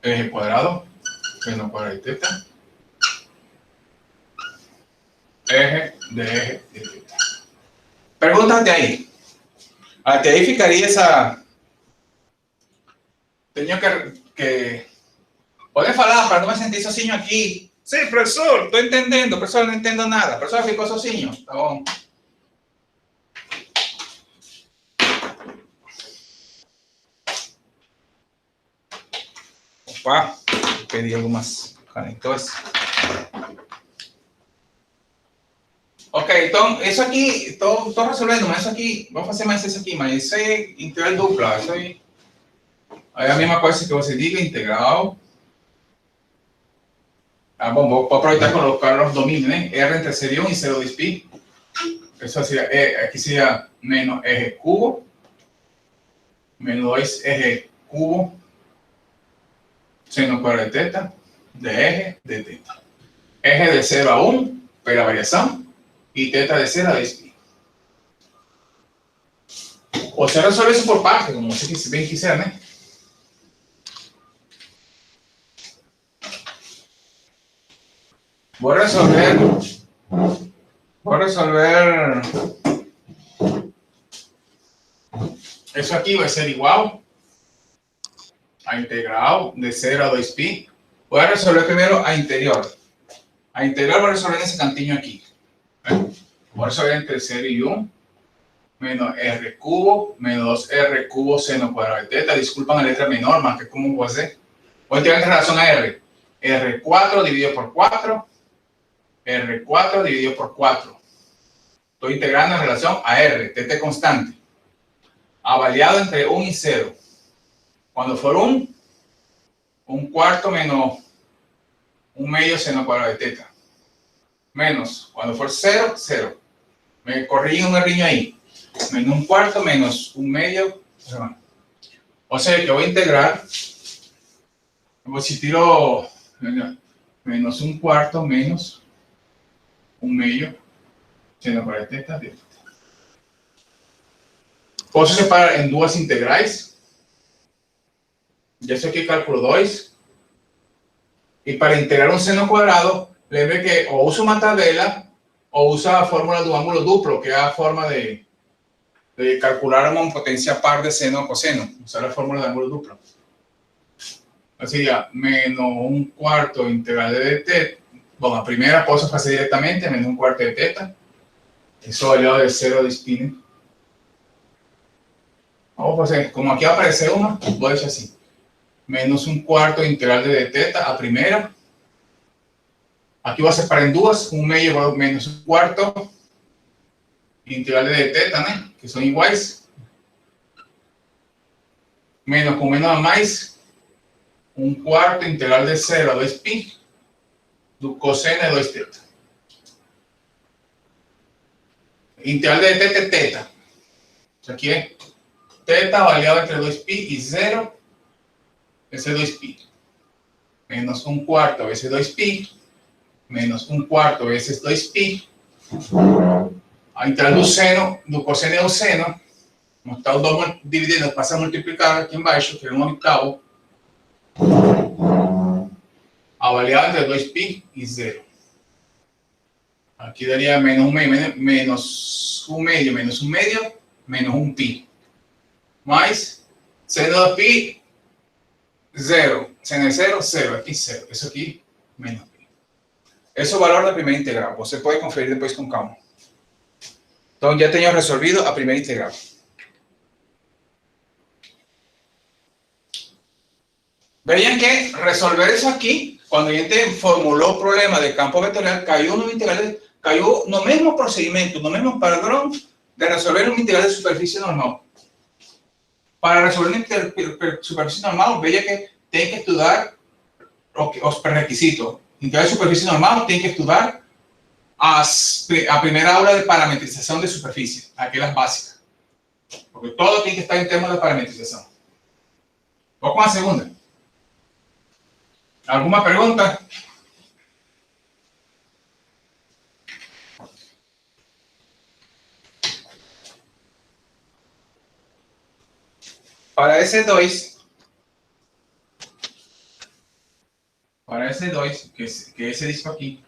eje cuadrado, menos cuadrado de θ. Eje de θ. Pregúntate ahí. Até ahí ficaría esa. Tenía que poder falar para no me sentir sozinho aquí. Sí, profesor, estoy entendiendo. Profesor, no entiendo nada. Profesor, ficou sozinho. Tá bom. Opa, pedí algumas canetas. Ok, então, isso aqui, estou resolvendo, mas isso aqui, vou fazer mais isso aqui, mas isso é integral dupla, isso aí é a mesma coisa que você diga, integral. Ah, bom, vou aproveitar e colocar os domínios, né? R entre 0 e 0 2 pi. Isso seria, aqui seria menos r cubo, menos 2 r cubo, seno quadrado de θ, de r de θ. R de 0 a 1, pela variação. Y θ de 0 a 2 pi. O se resuelve eso por parte, como se bien quisiera, ¿no? Voy a resolver eso aquí va a ser igual a integral de 0 a 2 pi. Voy a resolver primero a interior. A interior voy a resolver ese cantillo aquí. Por eso entre 0 y 1, menos r cubo, menos 2r cubo seno cuadrado de θ. Disculpan la letra menor, más que cómo voy a hacer. Voy a tener en relación a r. R4 dividido por 4, R4 dividido por 4. Estoy integrando en relación a R, TT constante. Avaliado entre 1 y 0. Cuando fuera 1, 1/4 menos 1/2 seno cuadrado de teta. Menos, cuando fuera 0, 0. Me corrí un error ahí. Menos 1/4 menos 1/2. O sea que voy a integrar. Si tiro menos 1/4 menos 1/2 seno cuadrado de teta. Posso separar em duas integrais. Já sei que cálculo 2. E para integrar um seno quadrado, lembre que ou usa uma tabela ou usa a fórmula do ângulo duplo, que é a forma de calcular uma potência par de seno ou cosseno. Usar a fórmula do ângulo duplo. Assim, seria menos 1/4 integral de dt. Bom, a primeira posso fazer diretamente, menos 1/4 de teta. Isso aliado de 0 de spin. Vamos fazer, como aqui apareceu uma, vou deixar assim. Menos 1/4 integral de teta, a primeira. Aqui vou separar em duas, 1/2 menos 1/4 integral de teta, né? Que são iguais. Menos com menos a mais, 1/4 integral de 0 a 2π do cosseno de 2 teta. Integral de teta é teta. Isso aqui é teta avaliado entre 2π e 0, esse é 2π. Menos 1/4 vezes 2π, menos 1/4 vezes 2π. A integral do seno, do cosseno é o seno. Como está o 2 dividindo, passa a multiplicar aqui embaixo, que é 1/8. Avaliado entre 2π e 0. Aqui daria menos 1/2, menos 1/2, menos 1/2, menos 1π. Mais seno de π, 0. Seno de 0, 0. Aqui 0. Isso aqui, menos π. Esse é o valor da primeira integral. Você pode conferir depois com calma. Então, já tenho resolvido a primeira integral. Vean que resolver isso aqui, quando a gente formulou o problema de campo vetorial, caiu no mesmo procedimento, no mesmo padrão de resolver uma integral de superfície normal. Para resolver uma superfície normal, veja que tem que estudar os pré-requisitos. Integral de superfície normal tem que estudar a primeira aula de parametrização de superfície, aquelas básicas. Porque todo tem que estar em termos de parametrização. Vou com a segunda. Alguma pergunta? Para esse 2, que esse disco aqui,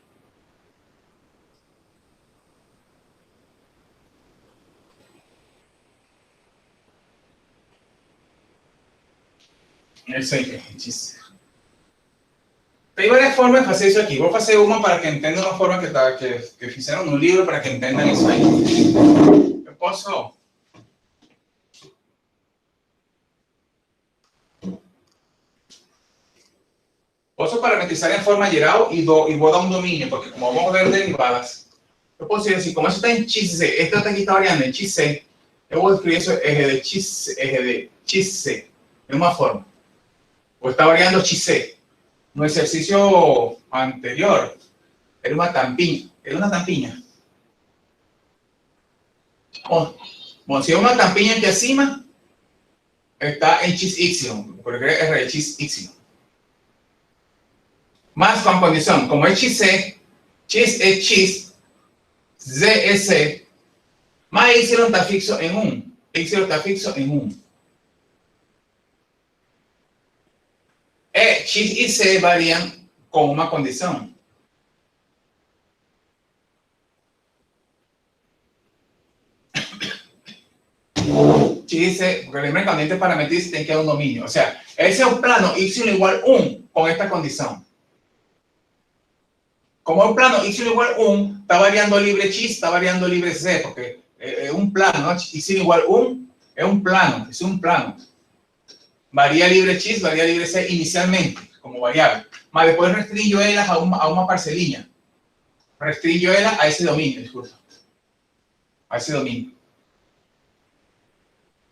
esse aí, gente. Tem várias formas de fazer isso aqui. Vou fazer uma para que entendam uma forma que fizeram no livro para que entendam isso aí. Eu posso parametrizar em forma geral e vou dar um domínio, porque como vamos ver derivadas, eu posso dizer assim, como isso está em xc, esta aqui está variando em xc, eu vou escrever isso eje de xc, é uma forma. Ou está variando xc. No exercício anterior, era uma tampinha. Bom, se é uma tampinha aqui acima, está em xy, porque é r de xy. Mas com a condição, como é xc, x é x, z é c, mas y está fixo em 1. Y está fixo em 1. X e C variam com uma condição. X e C, porque lembrem que quando a gente parametriza tem que ter um domínio. Ou seja, esse é o plano y igual 1 com esta condição. Como o plano y igual 1, está variando libre x, está variando libre c, porque é um plano, ¿no? Y igual 1 é um plano, é um plano. Varía libre x, varía libre c inicialmente, como variable. Mas depois restringo elas a uma parcelinha. restringo ela a esse domínio, desculpa. A esse domínio.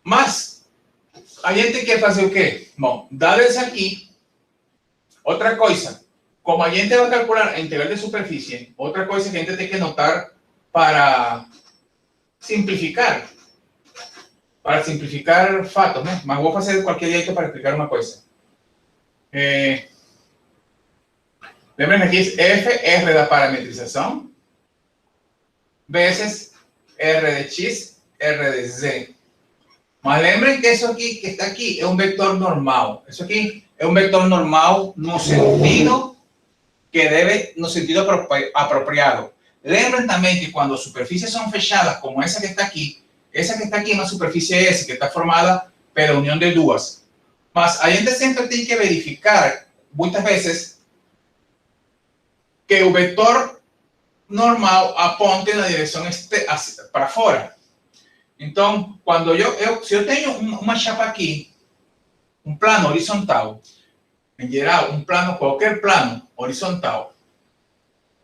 Mas, a gente quer fazer o quê? Bom, dado isso aqui, outra coisa, como a gente vai calcular a integral de superfície, outra coisa que a gente tem que notar para simplificar fatos, né? Mas vou fazer de qualquer jeito para explicar uma coisa. Lembren que aqui é F, R da parametrização, vezes R de X, R de Z. Mas lembrem que isso aqui, que está aqui, é um vetor normal. Isso aqui é um vetor normal no sentido que deve, no sentido apropriado. Lembrem também que quando superfícies são fechadas, como essa que está aqui é uma superfície S, que está formada pela união de duas. Mas a gente sempre tem que verificar, muitas vezes, que o vetor normal aponte na direção para fora. Então, quando se eu tenho uma chapa aqui, um plano horizontal, em geral, qualquer plano horizontal,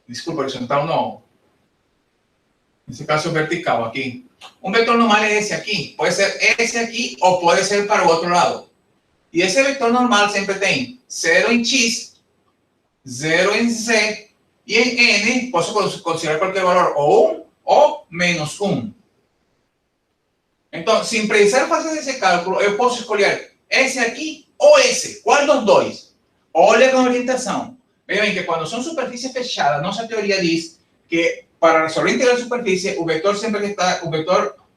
desculpa, horizontal não, nesse caso vertical aqui, um vetor normal é esse aqui, pode ser esse aqui ou pode ser para o outro lado. E esse vetor normal sempre tem 0 em X, 0 em Z, e em N, posso considerar qualquer valor, ou 1 ou menos 1. Então, sem precisar fazer esse cálculo, eu posso escolher esse aqui ou esse. Qual dos dois? Olha com orientação. Vejam que quando são superfícies fechadas, nossa teoria diz que para resolver a integral de superfície, o vetor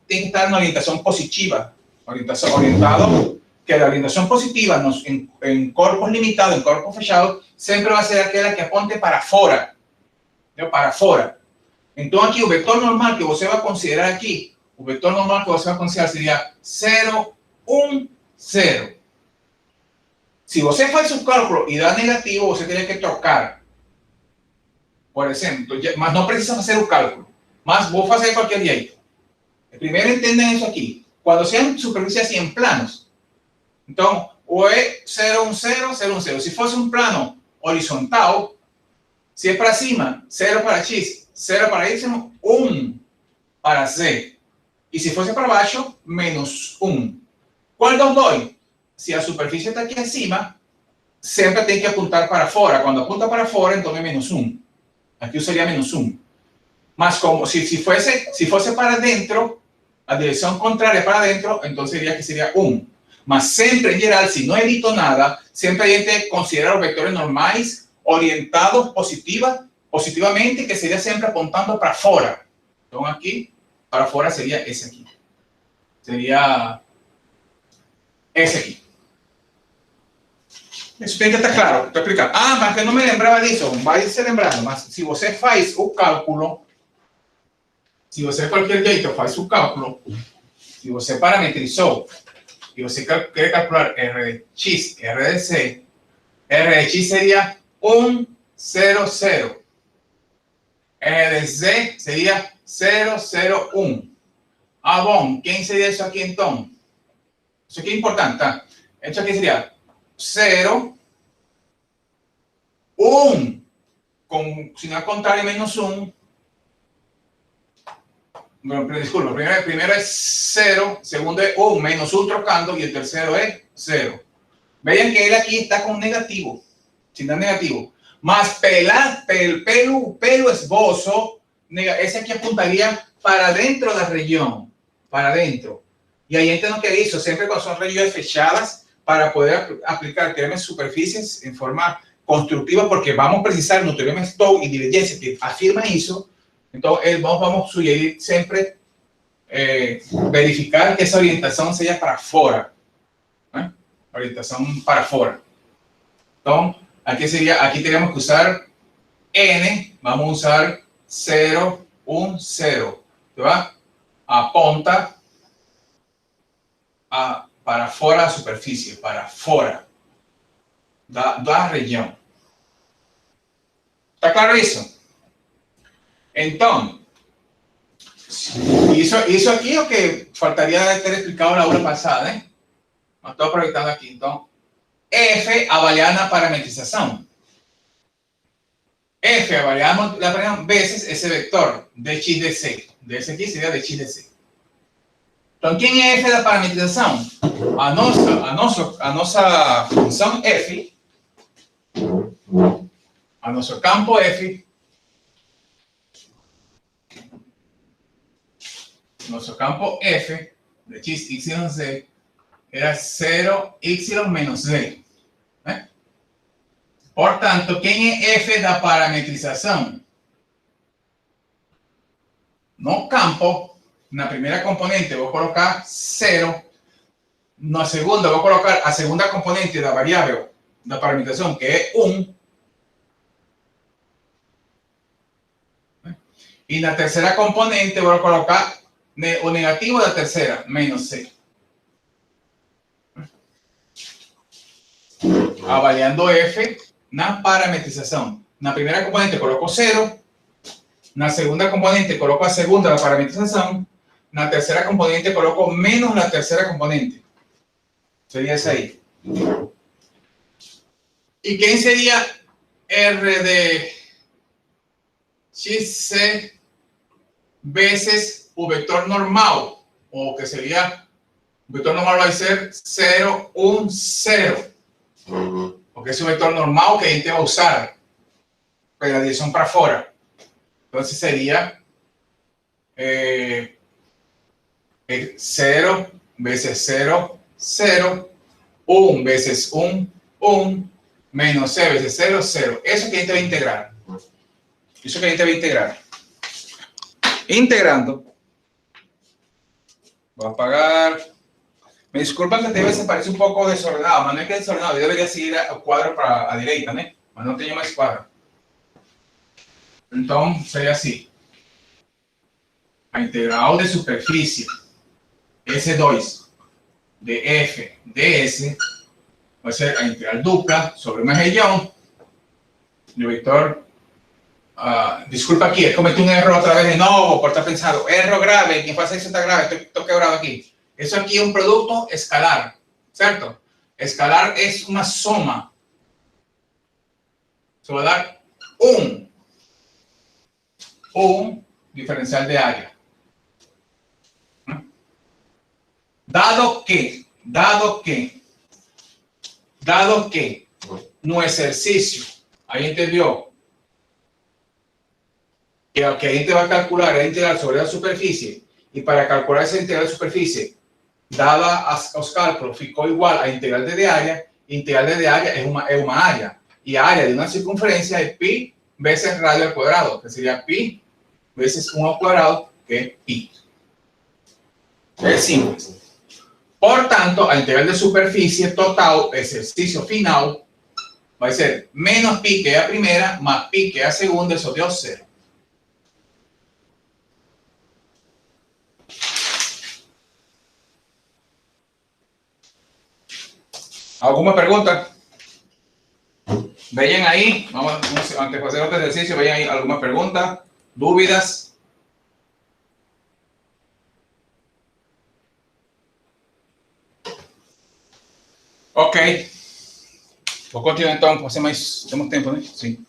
tem que estar na orientação positiva. Orientado, que a orientação positiva em corpos limitados, em corpos fechados, sempre vai ser aquela que aponte para fora. Para fora. Então, aqui, o vetor normal que você vai considerar aqui, o vetor normal que você vai considerar seria 0, 1, 0. Se você faz um cálculo e dá negativo, você tem que trocar. Por exemplo, mas não precisa fazer o cálculo. Mas vou fazer de qualquer jeito. Primeiro entendam isso aqui. Quando são superfícies assim em planos, então, o é 0, 1, 0, 0, 1, 0. Se fosse um plano horizontal, se é para cima, 0 para X, 0 para Y, 1 para Z. E se fosse para baixo, menos 1. Qual dos dois? Se a superfície está aqui acima, sempre tem que apontar para fora. Quando apunta para fora, então é menos 1. Aqui seria menos 1. Mas como se fosse para dentro, a direção contrária para dentro, então seria 1. Mas sempre, em geral, se não edito nada, sempre a gente considera os vetores normais orientados positivamente, que seria sempre apontando para fora. Então, aqui, para fora seria esse aqui. Seria esse aqui. Isso tem que estar claro, estou explicando. Ah, mas que não me lembrava disso. Vai se lembrando, mas se você faz o cálculo, se você de qualquer jeito faz o cálculo, se você parametrizou, e você quer calcular R de X, R de Z, R de X seria 1, 0, 0. R de Z seria 0, 0, 1. Ah, bom, quem seria isso aqui então? Isso aqui é importante, tá? Isso aqui seria 0, 1, com sinal contrário, menos 1. Disculpa, primero es 0, segundo es 1, menos 1 trocando, y el tercero es 0. Vean que él aquí está con negativo, sin dar negativo. Más pelo esbozo, ese aquí apuntaría para dentro de la región, para dentro. Y ahí gente no quiere eso, siempre cuando son regiones fechadas, para poder aplicar teoremas de superficies en forma constructiva, porque vamos a precisar los teoremas de Stokes y divergencia que afirman eso. Entonces, vamos a sugerir siempre verificar que esa orientación sea para fora. Orientación para fora. Entonces, aquí tenemos que usar N, vamos a usar 0, 1, 0. ¿Va? Aponta para fora da superfície, para fora da região. Está claro isso? Então, isso aqui é o que faltaria ter explicado na aula passada, né? Mas estou aproveitando aqui. Então, F avaliar na parametrização. F avaliamos la variable veces ese vector de x de c. De ese aquí sería de x de c. Então, quem é f da parametrização? A nossa função f, a nosso campo f, nosso campo f de x, y, z era 0, y menos z. Né? Portanto, quem é f da parametrização? No campo, na primeira componente, vou colocar 0. Na segunda, vou colocar a segunda componente da variável da parametrização, que é 1. E na terceira componente, vou colocar o negativo da terceira, menos c. Avaliando f na parametrização. Na primeira componente, coloco 0. Na segunda componente, coloco a segunda da parametrização. Na terceira componente, coloco menos la terceira componente. Seria essa aí. E quem seria R de xc vezes o vetor normal? O que seria, o vetor normal vai ser 0, 1, 0. Porque es un vector normal que a gente va a usar, pero la dirección para afuera. Entonces sería 0 veces 0, 0, 1 veces 1, 1, menos c veces 0, 0. Eso que a gente va a integrar. Eso que a gente va a integrar. Integrando. Voy a apagar. Me disculpan que a veces parece un poco desordenado, mas no es que desordenado, yo debería seguir el cuadro para a direita, né? Mas não tenho mais quadro. Então, seria assim. A integral de superfície S2 de f ds vai ser a integral dupla sobre uma região do vector. Desculpa aqui, cometi um erro outra vez de novo por estar pensando. Erro grave, quem faz isso está grave, estou quebrado aqui. Eso aquí es un producto escalar, ¿cierto? Escalar es una suma. Se va a dar un diferencial de área. Dado que no ejercicio, ahí entendió, que a gente va a calcular la integral sobre la superficie, y para calcular esa integral de superficie, dada os cálculos, ficou igual a integral de área. Integral de área es una área. Y área de una circunferencia es pi veces radio al cuadrado, que sería pi veces 1 al cuadrado, que es pi. Es simple. Por tanto, a integral de superficie total, ejercicio final, va a ser menos pi que es a primera, más pi que es a segunda, eso dio 0. ¿Alguna pregunta? Vean ahí, vamos antes de hacer otro ejercicio, vean ahí alguna pregunta, dudas. Ok. Vou continuar então, para ser mais, temos tempo, né? Sim.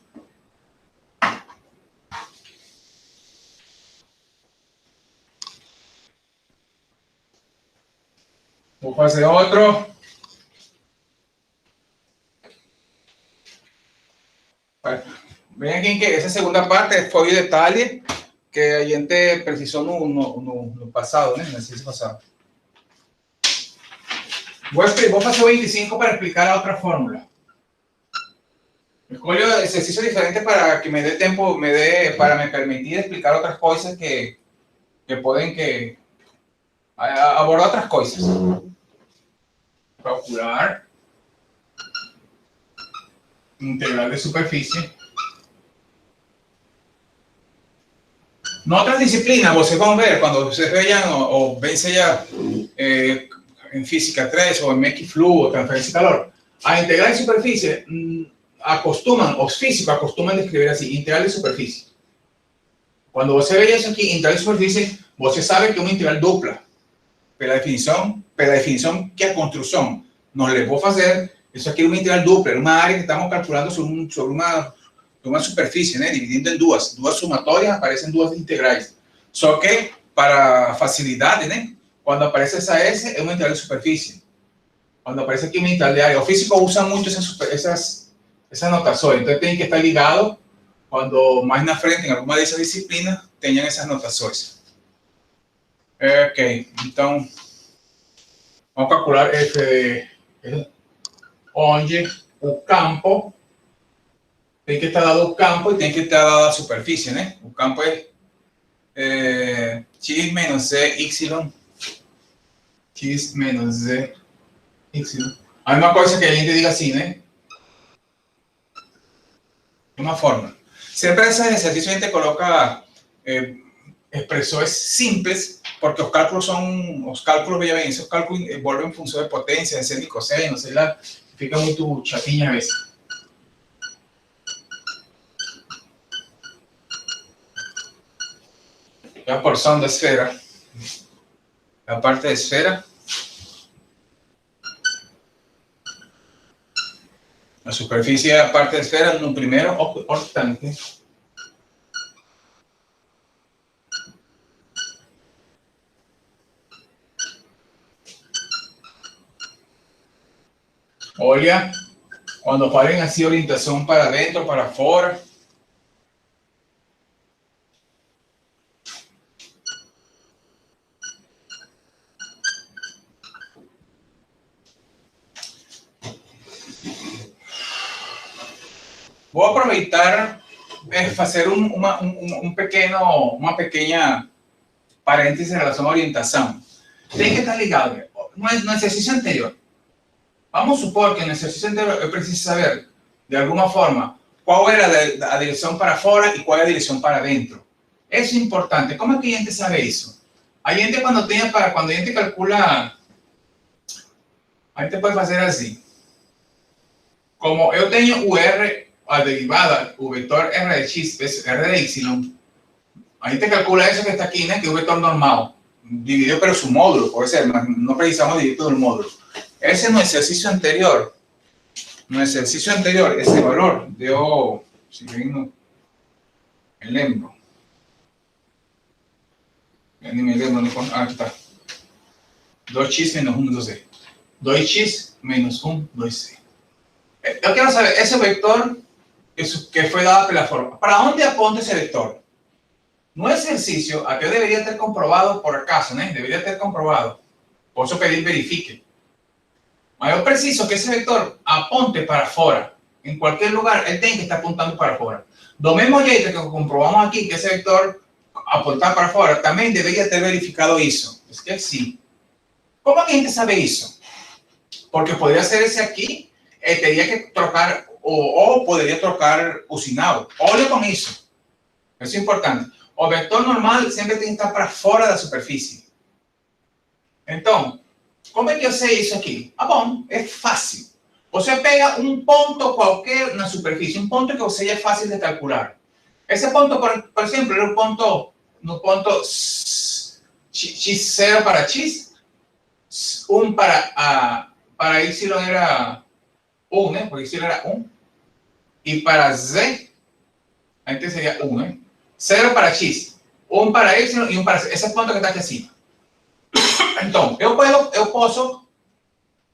Vou fazer outro. Vean aquí que esa segunda parte fue el detalle que a gente precisó no pasado, ¿no? En el ejercicio pasado. Voy a pasar 25 para explicar a otra fórmula. Escolho ejercicios diferentes para que me dé tiempo, para me permitir explicar otras cosas que pueden abordar otras cosas. Calcular integral de superficie. En otras disciplinas, vocês vão ver, cuando vocês vean o vence ya en física 3 o en Mech-Flu o transferencia de calor, a integral de superficie os físicos acostuman a escribir así, integral de superficie. Cuando você ve eso aquí, integral de superficie, você sabe que es una integral dupla. Pela definición que a construcción nos levó a hacer, eso aquí es una integral dupla, es una área que estamos calculando sobre una superficie, ¿no? Dividiendo en duas sumatorias, aparecen duas integrais. Só que, para facilidade, né? Quando aparece essa S, é uma integral de superfície. Quando aparece aqui uma integral de área, o físico usa muito essas notações. Então, tem que estar ligado quando mais na frente, em alguma dessas disciplinas, tenham essas notações. Ok, então, vamos calcular F de onde o campo tem que estar dado o campo e tem que estar dada a superfície, né? O campo é x menos z y, x menos z y. A mesma coisa que a gente diga assim, né? Uma forma. Sempre esse exercício a gente coloca expressões simples, porque os cálculos, veja bem, esses cálculos envolvem função de potência, de seno e cosseno, sei lá, fica muito chatinha a vezes. A porção da esfera, a parte da esfera, a superfície é a parte da esfera no primeiro octante. Olha, quando falem assim, orientação para dentro, para fora. Vou aproveitar fazer uma pequena parêntese em relação à orientação. Tem que estar ligado no exercício anterior. Vamos supor que no exercício anterior eu preciso saber, de alguma forma, qual era a direção para fora e qual é a direção para dentro. Isso é importante. Como é que a gente sabe isso? A gente, quando a gente calcula, a gente pode fazer assim. Como eu tenho o R, a derivada, o vetor R de x vezes R de y, a gente calcula isso que está aqui, né? Que é o vetor normal, dividido por su módulo, pode ser, mas não precisamos dividir todo o módulo. Esse no exercício anterior, esse valor deu, se bem não me lembro, eu nem me lembro, aqui está, 2x menos 1, 2z, 2x menos 1, 2z. Eu quero saber, esse vetor que foi dado pela forma, ¿para onde aponta esse vetor? No exercício, até eu deveria ter comprovado por acaso, né? Deveria ter comprovado. Posso pedir verifique. Mas eu preciso que esse vetor aponte para fora. Em qualquer lugar, ele tem que estar apontando para fora. Do mesmo jeito que comprovamos aqui que esse vetor apontar para fora, também deveria ter verificado isso. Esqueci. Como que a gente sabe isso? Porque poderia ser esse aqui, teria que trocar, ou poderia trocar o sinal. Olha com isso. Isso é importante. O vetor normal sempre tem que estar para fora da superfície. Então, como é que eu sei isso aqui? Ah, bom, é fácil. Você pega um ponto qualquer na superfície, um ponto que seja fácil de calcular. Esse ponto, por exemplo, era no ponto x0 para x, 1 para y era 1, né? Porque y era 1. E para z, a gente seria 1, né? 0 para x, 1 para y e 1 para z. Esse é o ponto que está aqui acima. Então, eu posso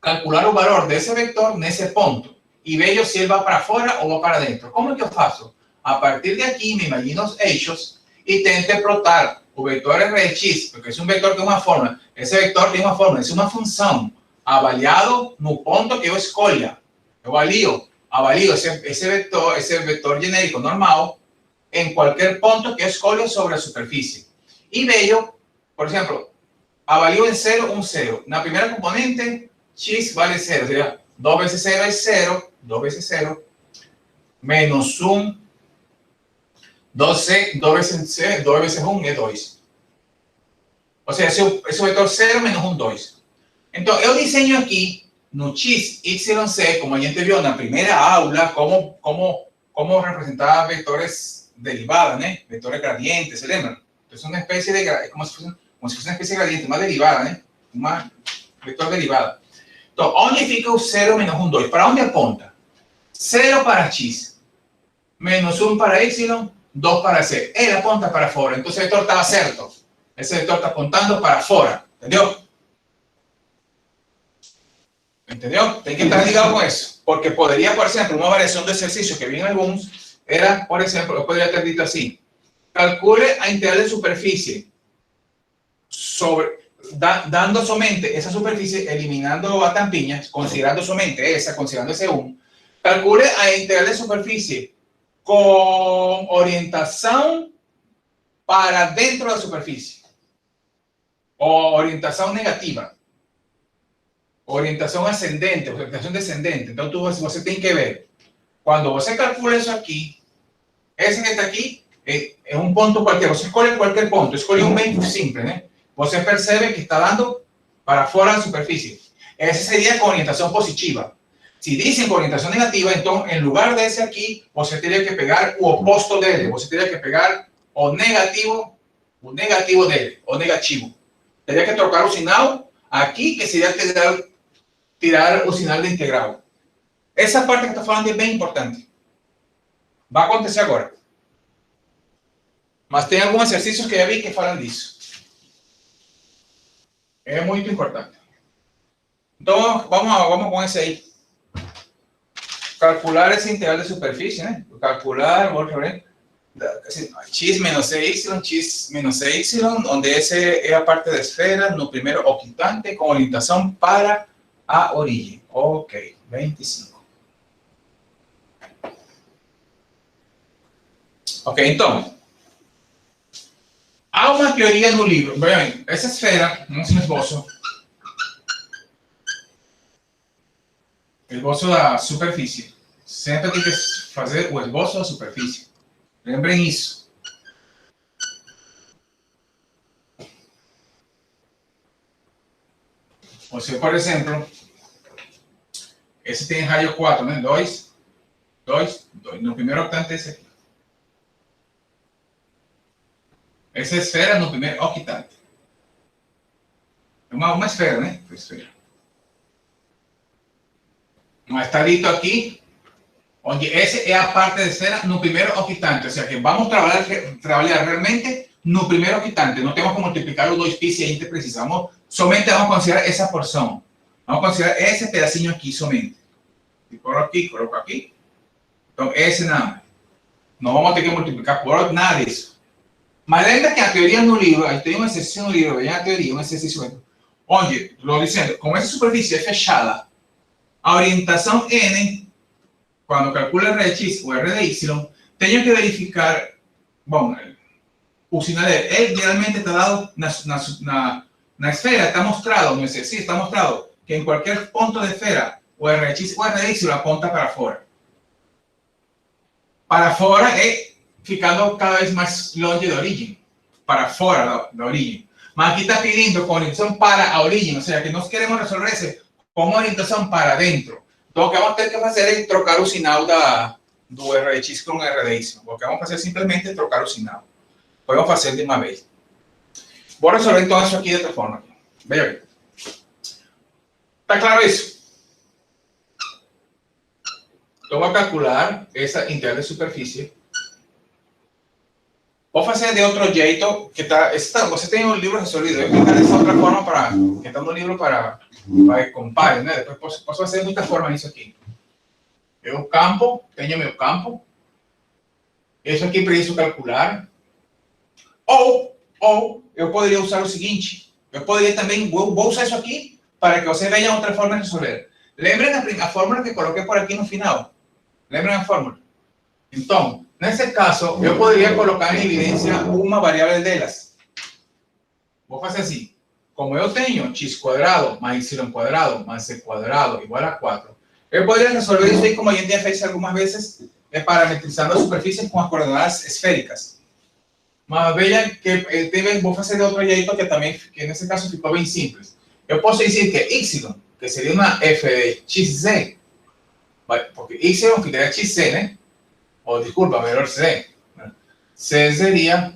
calcular o valor desse vetor nesse ponto e vejo se ele vai para fora ou vai para dentro. Como é que eu faço? A partir de aqui, me imagino os eixos e tento plotar o vetor R de x, porque é um vetor que tem uma fórmula. Esse vetor tem uma fórmula, é uma função avaliado no ponto que eu escolha. Eu avalio esse vetor genérico normal em qualquer ponto que eu escolha sobre a superfície. E vejo, por exemplo, avalio em 0, 1, 0. Na primeira componente, x vale 0. Seria 2 vezes 0 é 0. 2 vezes 0. Menos 1. 2 vezes 1 é 2. Ou seja, esse vetor 0 menos 1, 2. Então, eu desenho aqui no x, y, z, como a gente viu na primeira aula, como representar vetores derivadas, né? Vetores gradientes, ¿se lembram? Então, é uma espécie de, como se fosse uma espécie de gradiente, uma derivada, né? Uma vetor derivada. Então, onde fica o 0 menos 1, 2? Para onde aponta? 0 para x. menos 1 para Y, 2 para C. Él apunta para afuera, entonces el vector estaba cierto. Ese vector está apuntando para afuera, ¿entendió? ¿Entendió? Tiene que estar ligado con eso, porque podría, por ejemplo, una variación de ejercicio que vi en algunos, era, por ejemplo, yo podría tener dicho así, calcule a integral de superficie, dando solamente esa superficie, eliminando a tampiñas, considerando solamente esa, considerando ese 1, calcule a integral de superficie con orientación para dentro de la superficie, o orientación negativa, orientación ascendente, orientación descendente. Entonces, você tiene que ver, cuando você calcula eso aquí, ese que está aquí, es un punto cualquiera, você escolhe cualquier punto, escolhe un bem simple, ¿no? Você percebe que está dando para afuera de la superficie. Ese sería con orientación positiva. Si dicen con orientación negativa, entonces, en lugar de ese aquí, você tiene que pegar o oposto de él, você tiene que pegar o negativo de él, o negativo. Tendría que trocar el sinal aquí, que sería tirar el sinal de integral. Esa parte que está falando es bien importante. Va a acontecer ahora. Mas tem algunos ejercicios que ya vi que falan disso. Es muy importante. Entonces, vamos con ese ahí. Calcular ese integral de superficie, ¿eh? Calcular, x menos y, donde ese es la parte de esfera, no primero octante, con orientación para a origem. Ok, 25. Ok, entonces, há uma teoria no livro. Bem, essa esfera, vamos no esboço. Esboço da superfície. Sempre tem que fazer o esboço da superfície. Lembrem isso. Você, por exemplo, esse tem raio 4, né? 2. No primeiro octante esse aqui. Essa esfera no primeiro octante. É uma esfera, né? Esfera. Mas está dito aqui, onde essa é a parte de esfera no primeiro octante. Ou seja, que vamos trabalhar realmente no primeiro octante. Não temos que multiplicar os 2π se a gente precisa. Somente vamos considerar essa porção. Vamos considerar esse pedacinho aqui somente. E coloco aqui. Então, esse não. Não vamos ter que multiplicar por nada disso. Mas lembra que a teoria no livro, aí tem uma exercício no livro, vem a teoria, um exercício onde, lo dizendo, como essa superfície é fechada, a orientação N, quando calcula R de X ou R de Y, tenho que verificar, bom, o sinal ele geralmente está dado na esfera, está mostrado, no exercício está mostrado que em qualquer ponto de esfera, o R de X ou R de Y aponta para fora. Para fora é ficando cada vez mais longe da origem, para fora da origem. Mas aqui está pedindo com orientação para a origem, ou seja, que nós queremos resolver isso com orientação para dentro. Então, o que vamos ter que fazer é trocar o sinal do R de X com R de Y. O que vamos fazer simplesmente é trocar o sinal. Podemos fazer de uma vez. Vou resolver então isso aqui de outra forma. Veja bem. Está claro isso? Então, vou calcular essa integral de superfície. Vou fazer de outro jeito, que você tem um livro resolvido. Eu vou explicar dessa outra forma que está no livro para comparar, né? Depois posso fazer de muita forma isso aqui. Eu tenho meu campo. Isso aqui preciso calcular. Ou eu poderia usar o seguinte. Eu poderia também, vou usar isso aqui para que você veja outra forma de resolver. Lembrem a fórmula que coloquei por aqui no final. Lembrem a fórmula. Então, nesse caso, eu poderia colocar em evidência uma variável delas. Vou fazer assim. Como eu tenho x² mais y² mais c² igual a 4, eu poderia resolver isso aí como a gente já fez algumas vezes, parametrizando as superfícies com as coordenadas esféricas. Mas veja que vou fazer de outro jeito que nesse caso ficou bem simples. Eu posso dizer que y, que seria uma f de xz, porque y ficaria xc, né? Ou desculpa, melhor c. C seria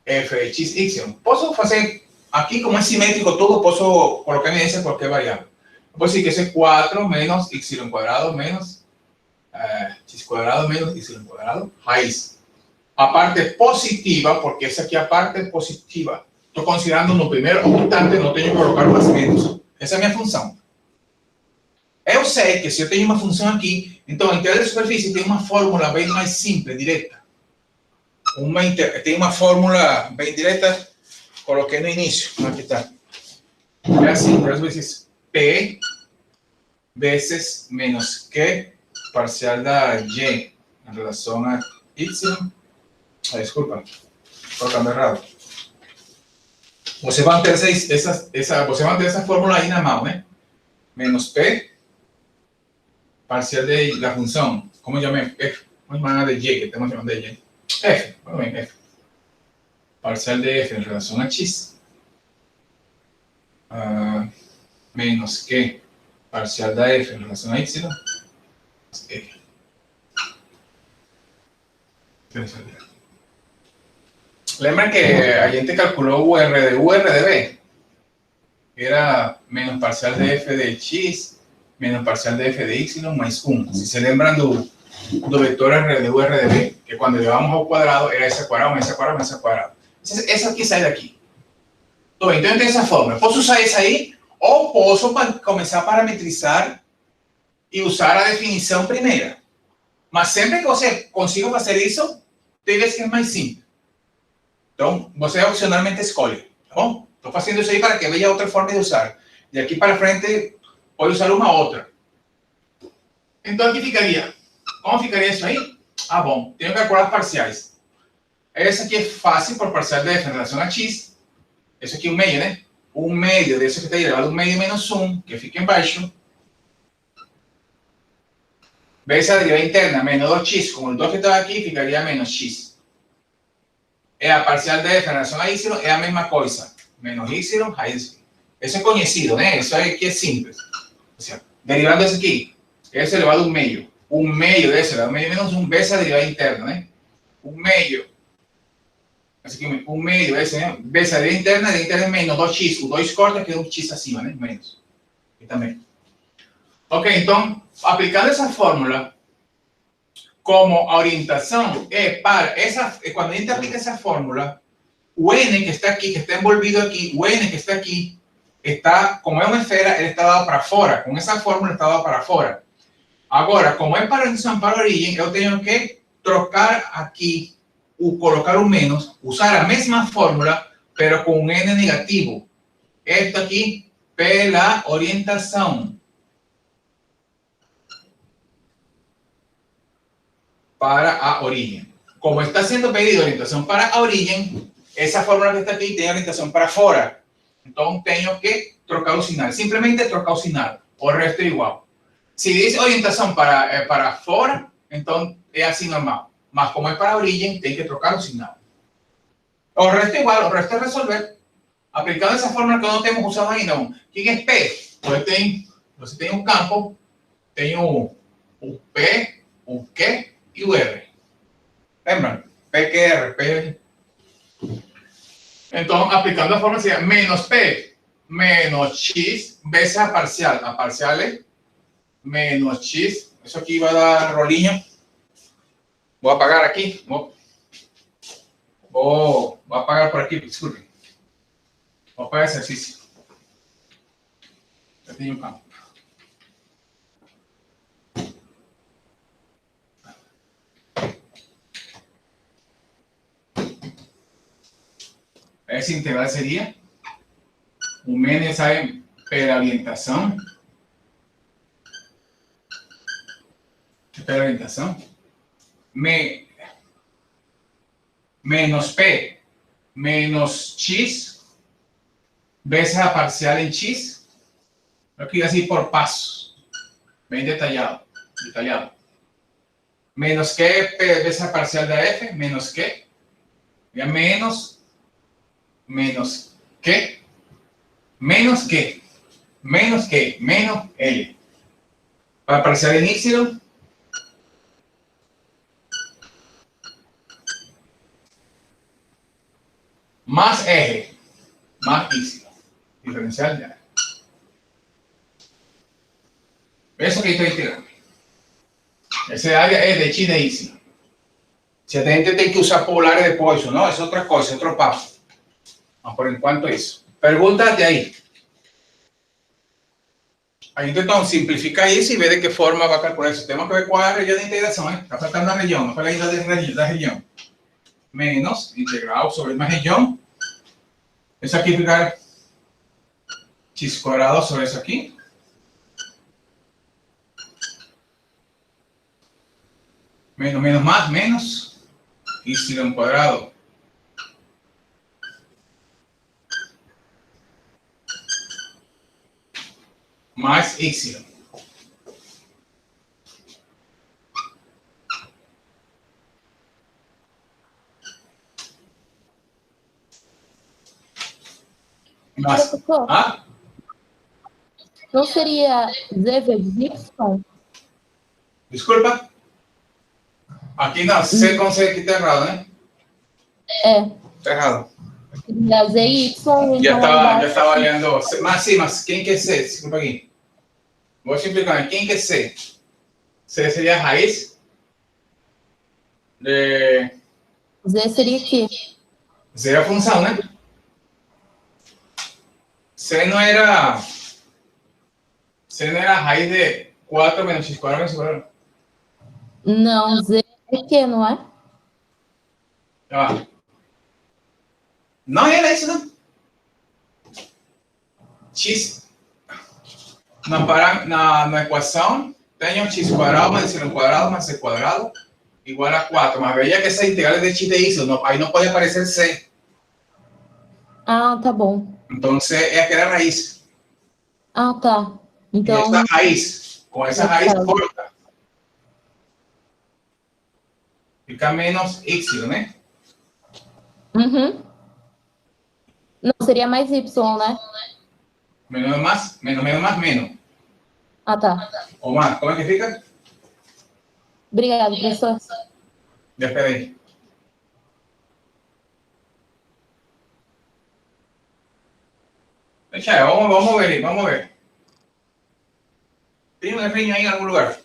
f de xy. Posso fazer aqui, como é simétrico tudo, posso colocar em evidência qualquer variável. Posso dizer que esse é 4 menos y² menos x cuadrado menos y cuadrado raíz. Aparte positiva, porque esa aquí aparte es positiva. Estoy considerando no primeiro instante, não tenho que colocar mais menos. Essa é a minha função. Eu sei que se eu tenho uma função aqui, então a integral de superfície tem uma fórmula bem mais simples, direta. Tem uma fórmula bem direta, coloquei no início. Aqui está. É assim, 3 vezes P vezes menos Q parcial da Y em relação a Y. Desculpa, colocando errado. Você vai ter essa fórmula aí na mão, né? Menos P parcial de la função. Como chamei? F. Vamos chamar de Y, que estamos chamando de Y. F, bueno, bem, F. Parcial de F em relação a X. Menos Q parcial da F em relação a Y. F. Lembra que a gente calculou o R de U, R de B. Era menos parcial de F de X, menos parcial de F de Y, mais 1. Si se lembran do vector R de U, R de B, que cuando llevamos ao quadrado era S cuadrado, mais S cuadrado, mais S cuadrado. Essa aqui sai daqui. Então, eu tenho essa fórmula. Posso usar essa aí, ou posso começar a parametrizar e usar a definição primeira. Mas sempre que você consiga fazer isso, tem vezes que é mais simples. Então, você opcionalmente escolhe, tá bom? Estou fazendo isso aí para que veja outra forma de usar. De aqui para frente, pode usar uma outra. Então, aqui ficaria. Como ficaria isso aí? Ah, bom, tenho que calcular parciais. Essa aqui é fácil por parcial de F em relação a X. Isso aqui é 1 meio, né? 1 meio desse que está elevado a 1 meio menos 1, que fica embaixo. Vezes a derivada interna, menos 2x, como o 2 que estava aqui, ficaria menos x. E a parcial de F em relação a Y é a mesma coisa. Menos Y raiz. Isso é conhecido, né? Isso aqui é simples. Ou seja, derivando isso aqui, S elevado a 1 meio. 1 meio desse elevado a 1 meio menos 1 vezes a derivada interna, né? 1 meio. Assim que 1 meio esse, né? Vezes a derivada interna é menos 2x. O 2 corta, queda um x acima, né? Menos. Aqui também. Ok, então, aplicando essa fórmula, como a orientação é para essa, quando a gente aplica essa fórmula, o n que está aqui, que está envolvido aqui, o n que está aqui, está, como é uma esfera, ele está dado para fora. Com essa fórmula está dado para fora. Agora, como é para orientação para a origem, eu tenho que trocar aqui, colocar o menos, usar a mesma fórmula, pero com um n negativo. Esto aqui, pela orientação. Para a origem. Como está sendo pedido orientação para a origem, essa fórmula que está aqui tem orientação para fora. Então, tenho que trocar o sinal. Simplesmente trocar o sinal. O resto é igual. Se diz orientação para fora, então é assim normal. Mas como é para a origem, tem que trocar o sinal. O resto é igual. O resto é resolver. Aplicando essa fórmula que não temos usado ainda. Quem é P? Você tem um campo, tem o P, o Q e o R. Lembram? P, Q, R, P. Então, aplicando a fórmula seria menos P, menos X, vezes a parcial. A parcial é menos X. Isso aqui vai dar rolinho. Vou apagar aqui. Vou apagar por aqui, desculpe. Vou apagar exercício. Já tenho um campo. Essa integral seria o n sai pela orientação. Pela orientação. Menos P menos X vezes a parcial em X. Aqui assim por passos. Bem detalhado. Menos Q vezes a parcial da F. Menos Q. E menos Q, menos L. Para a parcial em Y, más R, más Y. Diferencial de R. Eso que estoy integrando. Essa área é de x de y. Se a gente tem que usar polares depois, não? É outra coisa, é outro papo. Mas por enquanto isso. Pergunta de aí. A gente então simplifica isso e vê de que forma vai calcular isso. Temos que ver qual é a região de integração, né? Está faltando a região, não foi ainda da região. Menos integral sobre uma região. Isso aqui fica x quadrado sobre isso aqui. Menos, menos, más, menos. Y cuadrado. Más y. Más. Professor, Ah? não seria z vezes y? Desculpa. Aqui não, C com C aqui está errado, né? É. Está errado. Seria z y, então Já estava olhando. Mas sim, mas quem que é C? Desculpa aqui. Vou explicar. Quem que é C? C seria a raiz de... z seria aqui. Z é a função, né? C não era a raiz de 4 menos x quadrado menos y quadrado. Não, z é Q, não é? Ah. Não era isso, não. X. Na equação, tenho x quadrado mais y quadrado mais c quadrado igual a 4. Mas veja que essa integral é de x de y. Não, aí não pode aparecer c. Ah, tá bom. Então, c é aquela raiz. Ah, tá. Então... E esta raiz, com essa raiz corta, fica menos y, né? Uhum. Não, seria mais y, né? Menos mais, menos. Ah, tá. Ou mais, como é que fica? Obrigada, professor. Já, peraí. Deixa aí, vamos ver. Tem um errinho aí em algum lugar.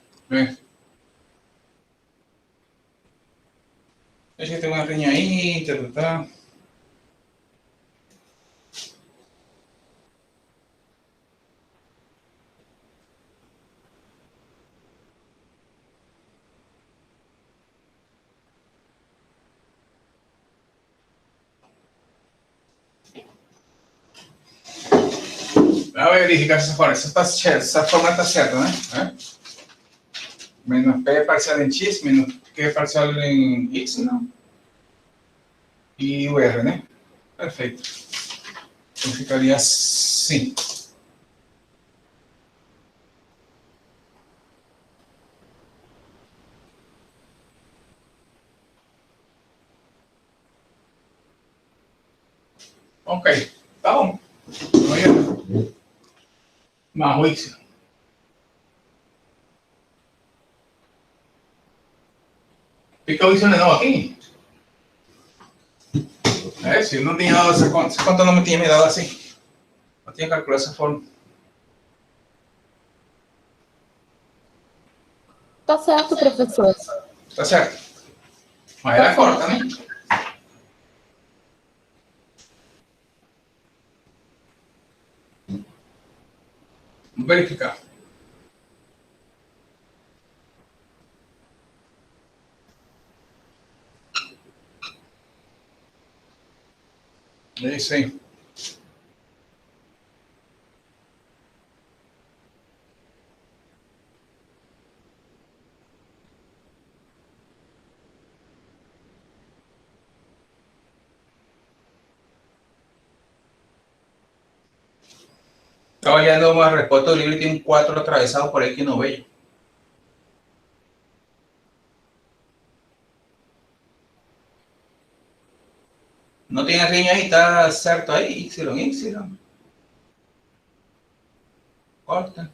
Deixa que tem um errinho aí. Tá. Vamos verificar essa forma está certa, né? Menos P parcial em X, menos Q parcial em Y. E o R, né? Perfeito. Então ficaria assim. Ok, tá bom. Marroix. Fica o isso não aqui? Se eu não tinha dado essa conta não me tinha me dado assim. Eu tinha calculado essa forma. Tá certo, professor. Tá certo. Mas era corta, né? Vamos verificar. É isso aí. Estaba olhando uma resposta do livro e tem um 4 atravessado por aí que não vejo. Não tem arranho aí, tá certo aí? Y. Corta.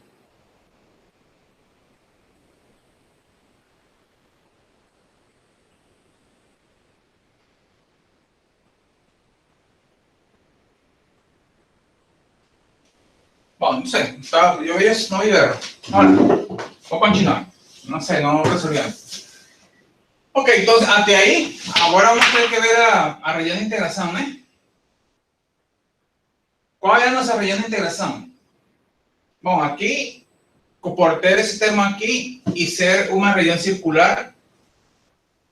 Bom, não sei. Tá, eu vejo, não vi erro. Olha, vou continuar. No sé, no resolvimos. Ok, entonces, hasta ahí, ahora vamos a tener que ver a relleno de integración, ¿eh? ¿Cuál es nuestra relleno de integración? Bueno, aquí, por tener el sistema aquí y ser una región circular,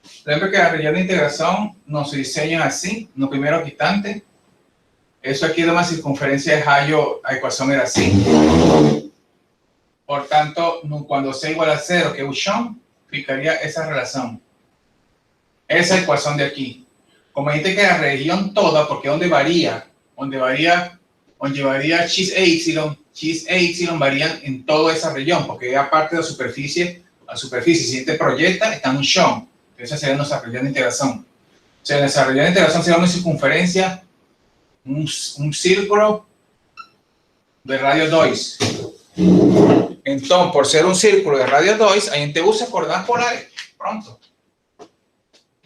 siempre que la relleno de integración nos diseña así, lo primero quitante. Eso aquí de una circunferencia de Hayo, la ecuación era así. Por tanto, cuando c igual a 0, que es Ushon, fijaría esa relación. Esa ecuación de aquí. Como dijiste que la región toda, porque donde varía x e y varían en toda esa región, porque aparte de la superficie, si te proyecta, está en un Ushon. Esa sería nuestra región de integración. O sea, nuestra región de integración sería una circunferencia, un círculo de radio 2. Entonces, por ser un círculo de radio 2, a gente usa coordenadas polares. Pronto.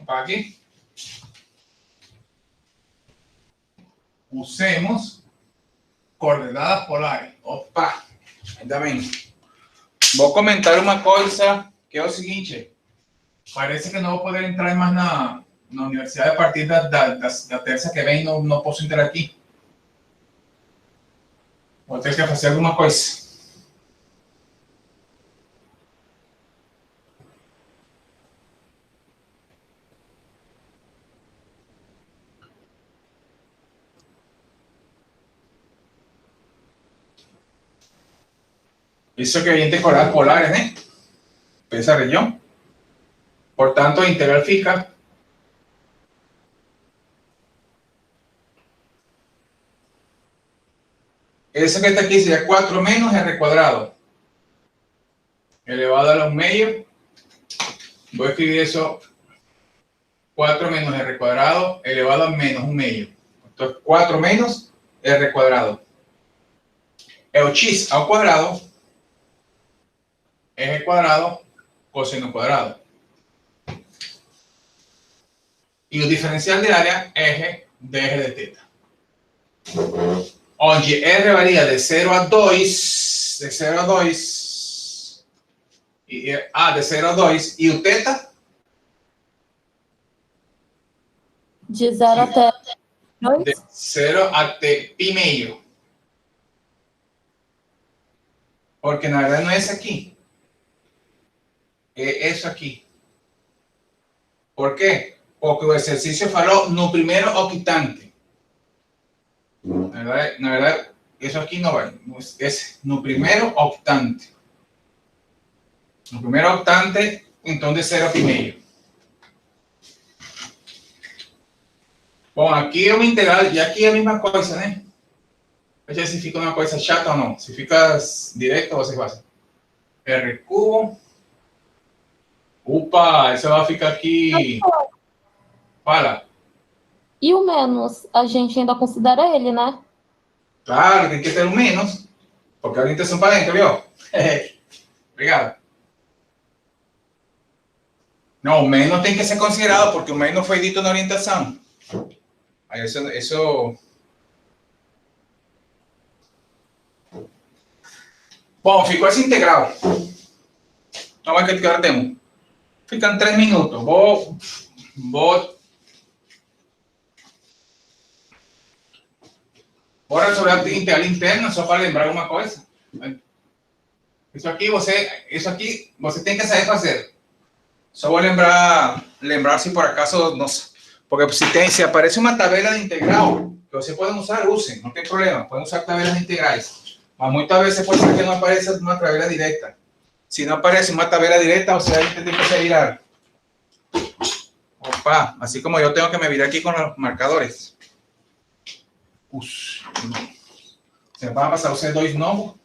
Para aquí. Usemos coordenadas polares. Opa. Ainda bem. Vou comentar uma coisa que é o seguinte. Parece que não vou poder entrar mais na universidade a partir da terça que vem. Não posso entrar aqui. Vou ter que fazer alguma coisa. Isso que a gente coordenadas polares, né? Esa región. Por tanto, integral fija eso que está aquí sería 4 menos r cuadrado elevado a la 1 medio. Voy a escribir eso 4 menos r cuadrado elevado a menos 1 medio. Entonces 4 menos r cuadrado. El x al cuadrado es el cuadrado coseno cuadrado. Y el diferencial de área eje de eje de teta. Onde R varía de 0 a 2, de 0 a 2, de 0 a 2, y o teta? De 0 até 2? De 0 até pi meio. Porque na verdade não é esse aqui. É isso aqui. Por quê? Porque o exercício falou no primeiro octante. Na verdade, isso aqui não vai. É no primeiro octante. No primeiro octante, então de 0 a pi meio. Bom, aqui é uma integral, e aqui é a mesma coisa, né? Veja se fica uma coisa chata ou não. Se fica direto, você faz R cubo. Opa, isso vai ficar aqui. Fala. E o menos, a gente ainda considera ele, né? Claro, tem que ter um menos. Porque a orientação para dentro, viu? Obrigado. Não, o menos tem que ser considerado, porque o menos foi dito na orientação. Aí isso... Bom, ficou essa integral. Vamos ver que hora temos. Ficam 3 minutos. Vou resolver a integral interna, só para lembrar uma coisa. Isso aqui você tem que saber fazer. Só vou lembrar se por acaso, nossa, porque se aparece uma tabela de integral que você pode usar, usem, não tem problema, podem usar tabelas de integrais. Mas muitas vezes pode ser que não apareça uma tabela direta. Se não aparece uma tabela direta, você tem que se virar. Opa, assim como eu tenho que me virar aqui com os marcadores. Você vai passar os C2 novos.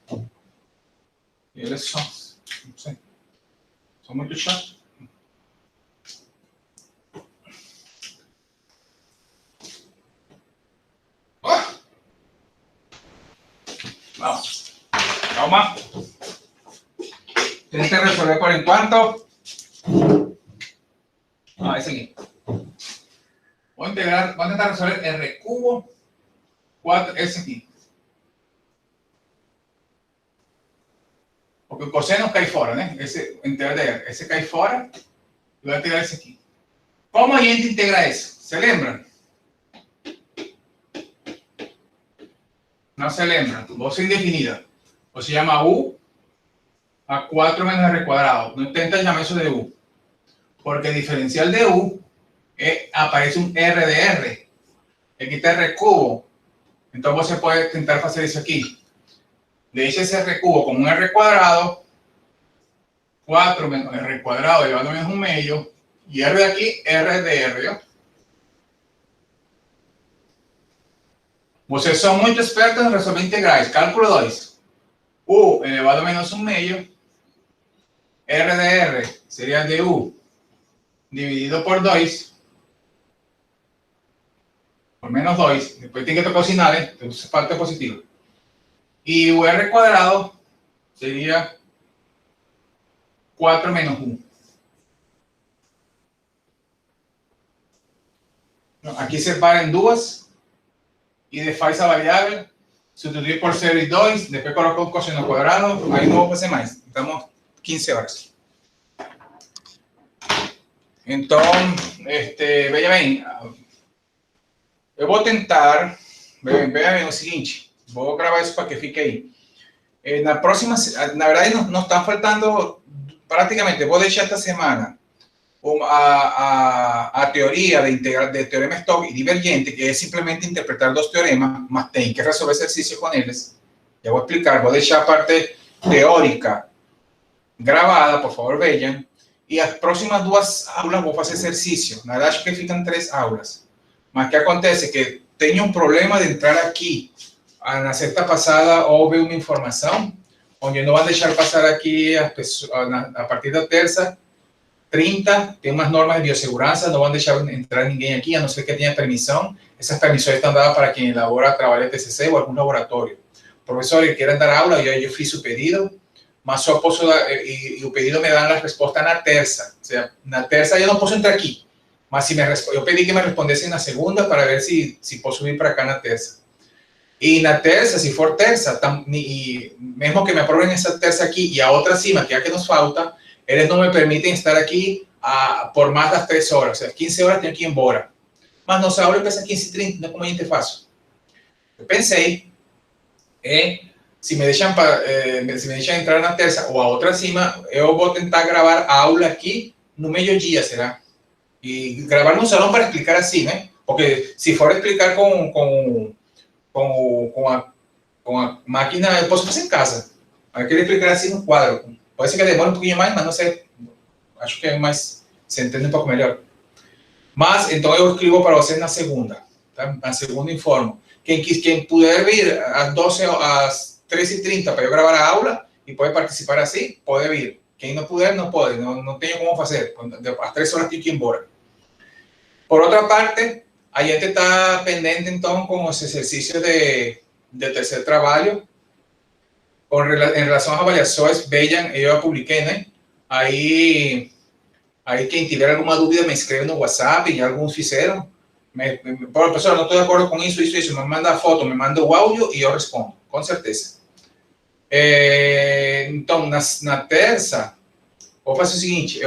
E eles são, não sei, são muito chatos. Vamos. Calma. Tienes que resolver por enquanto. Ese aquí. Voy a intentar resolver R cubo 4, ese aquí. Porque o cosseno cai fora, né? Esse integra, esse cai fora e vai integrar esse aqui. Como a gente integra isso? Você lembra? Não se lembra. Você indefinida. Você chama U a 4 menos R cuadrado. No intenta llamar eso de U. Porque el diferencial de U aparece un R de R. Aquí está R cubo. Entonces você puede intentar hacer eso aquí. Deixa ese R cubo como un R cuadrado. 4 menos R cuadrado elevado a menos un medio. Y R de aquí, R de R. ¿Yo? Vocês são muito expertos em resolver integrais. Cálculo 2. U elevado a menos un medio. R de R sería du dividido por 2. Por menos 2. Después tiene que tocar sinales. Entonces falta positivo. Y UR cuadrado sería 4 menos U. Aquí se para en duas. Y defaz esa variable. Sustituir por 0 y 2. Después coloco un coseno cuadrado. Ahí no vou fazer mais. Estamos 15 horas. Então, veja bem. Eu vou tentar. Veja bem o seguinte. Vou gravar isso para que fique aí. Na próxima, na verdade, não está faltando praticamente. Vou deixar esta semana a teoria de teorema Stokes y divergente, que es simplemente interpretar dos teoremas, mas tem que resolver exercicios con ellos. Ya voy a explicar. Voy a deixar a parte teórica gravada, por favor, vean. Y las próximas 2 aulas voy a hacer ejercicio. Na verdade, acho que fican 3 aulas. Mas que acontece que tenho un problema de entrar aquí. Na sexta passada houve uma informação onde não vão deixar passar aqui as pessoas, a partir da terça 30, tem umas normas de biossegurança, não vão deixar entrar ninguém aqui, a não ser que tenha permissão. Essas permissões estão dadas para quem elabora trabalho de TCC ou algum laboratório. Professores, queiram dar aula, eu fiz o pedido, mas só posso dar, e o pedido me dá a resposta na terça. Ou seja, na terça eu não posso entrar aqui, mas se eu pedi que me respondessem na segunda para ver se posso vir para cá na terça. E na terça, se for terça, e mesmo que me aprovem essa terça aqui e a outra cima, que é a que nos falta, eles não me permitem estar aqui por mais das 3 horas. Ou seja, 15 horas tenho que ir embora. Mas nossa aula começa às 15h30, não é como a gente faz. Eu pensei, se me deixam entrar na terça ou a outra cima, eu vou tentar gravar a aula aqui no meio-dia, será? E gravar num salão para explicar assim, né? Porque se for explicar com a máquina, eu posso fazer em casa. Eu queria explicar assim no quadro. Pode ser que demore um pouquinho mais, mas não sei. Acho que é mais. Se entende um pouco melhor. Mas, então, eu escrevo para vocês na segunda. Tá? Na segunda informo. Quem puder vir às 13h30 para eu gravar a aula e pode participar assim, pode vir. Quem não puder, não pode. Não tenho como fazer. Às 3 horas tenho que ir embora. Por outra parte, a gente está pendente, então, com os exercícios de terceiro trabalho. En relación a avaliaciones, vean, yo ya publiqué, ¿no? Ahí quien tuviera alguna duda me escribe no WhatsApp y algunos hicieron. Profesor, no estoy de acuerdo con eso, me manda foto, me manda o audio y yo respondo, con certeza. Entonces, na terça, vou fazer o seguinte,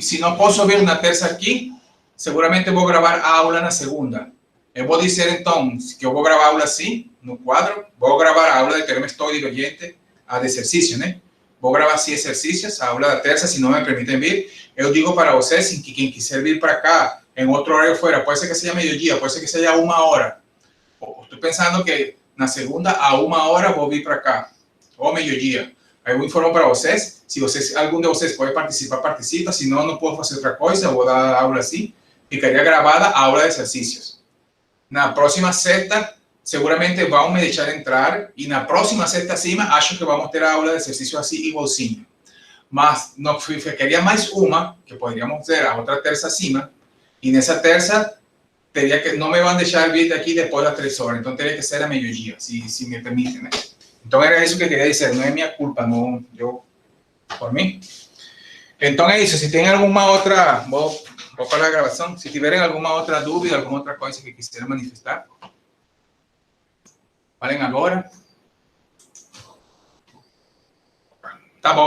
se não posso ver na terça aqui, seguramente vou gravar a aula na segunda. Eu vou dizer, então, que eu vou gravar a aula assim, no quadro, vou gravar a aula de teorema Stokes divergente, a de exercício, né? Vou gravar assim exercícios, a aula da terça, se não me permitem vir. Eu digo para vocês, que quem quiser vir para cá, em outro horário fora, pode ser que seja meio-dia, pode ser que seja 1 hora. Estou pensando que na segunda, a 1 hora, vou vir para cá, ou meio-dia. Aí eu informo para vocês, se algum de vocês pode participar, participa, se não, não posso fazer outra coisa, eu vou dar a aula assim, ficaria gravada a aula de exercícios. Na próxima sexta, seguramente vão me deixar entrar. E na próxima sexta cima, acho que vamos ter a aula de exercício assim, igualzinho. Mas não ficaria mais uma, que poderíamos ter a outra terça cima. E nessa terça, teria que, não me vão deixar vir daqui depois das 3 horas. Então, teria que ser a meio-dia, se me permitem, né? Então, era isso que eu queria dizer. Não é minha culpa, não, por mim. Então, é isso. Se tem alguma outra... Vou parar a gravação. Se tiverem alguma outra dúvida, alguma outra coisa que quisieran manifestar. Falem agora. Tá bom.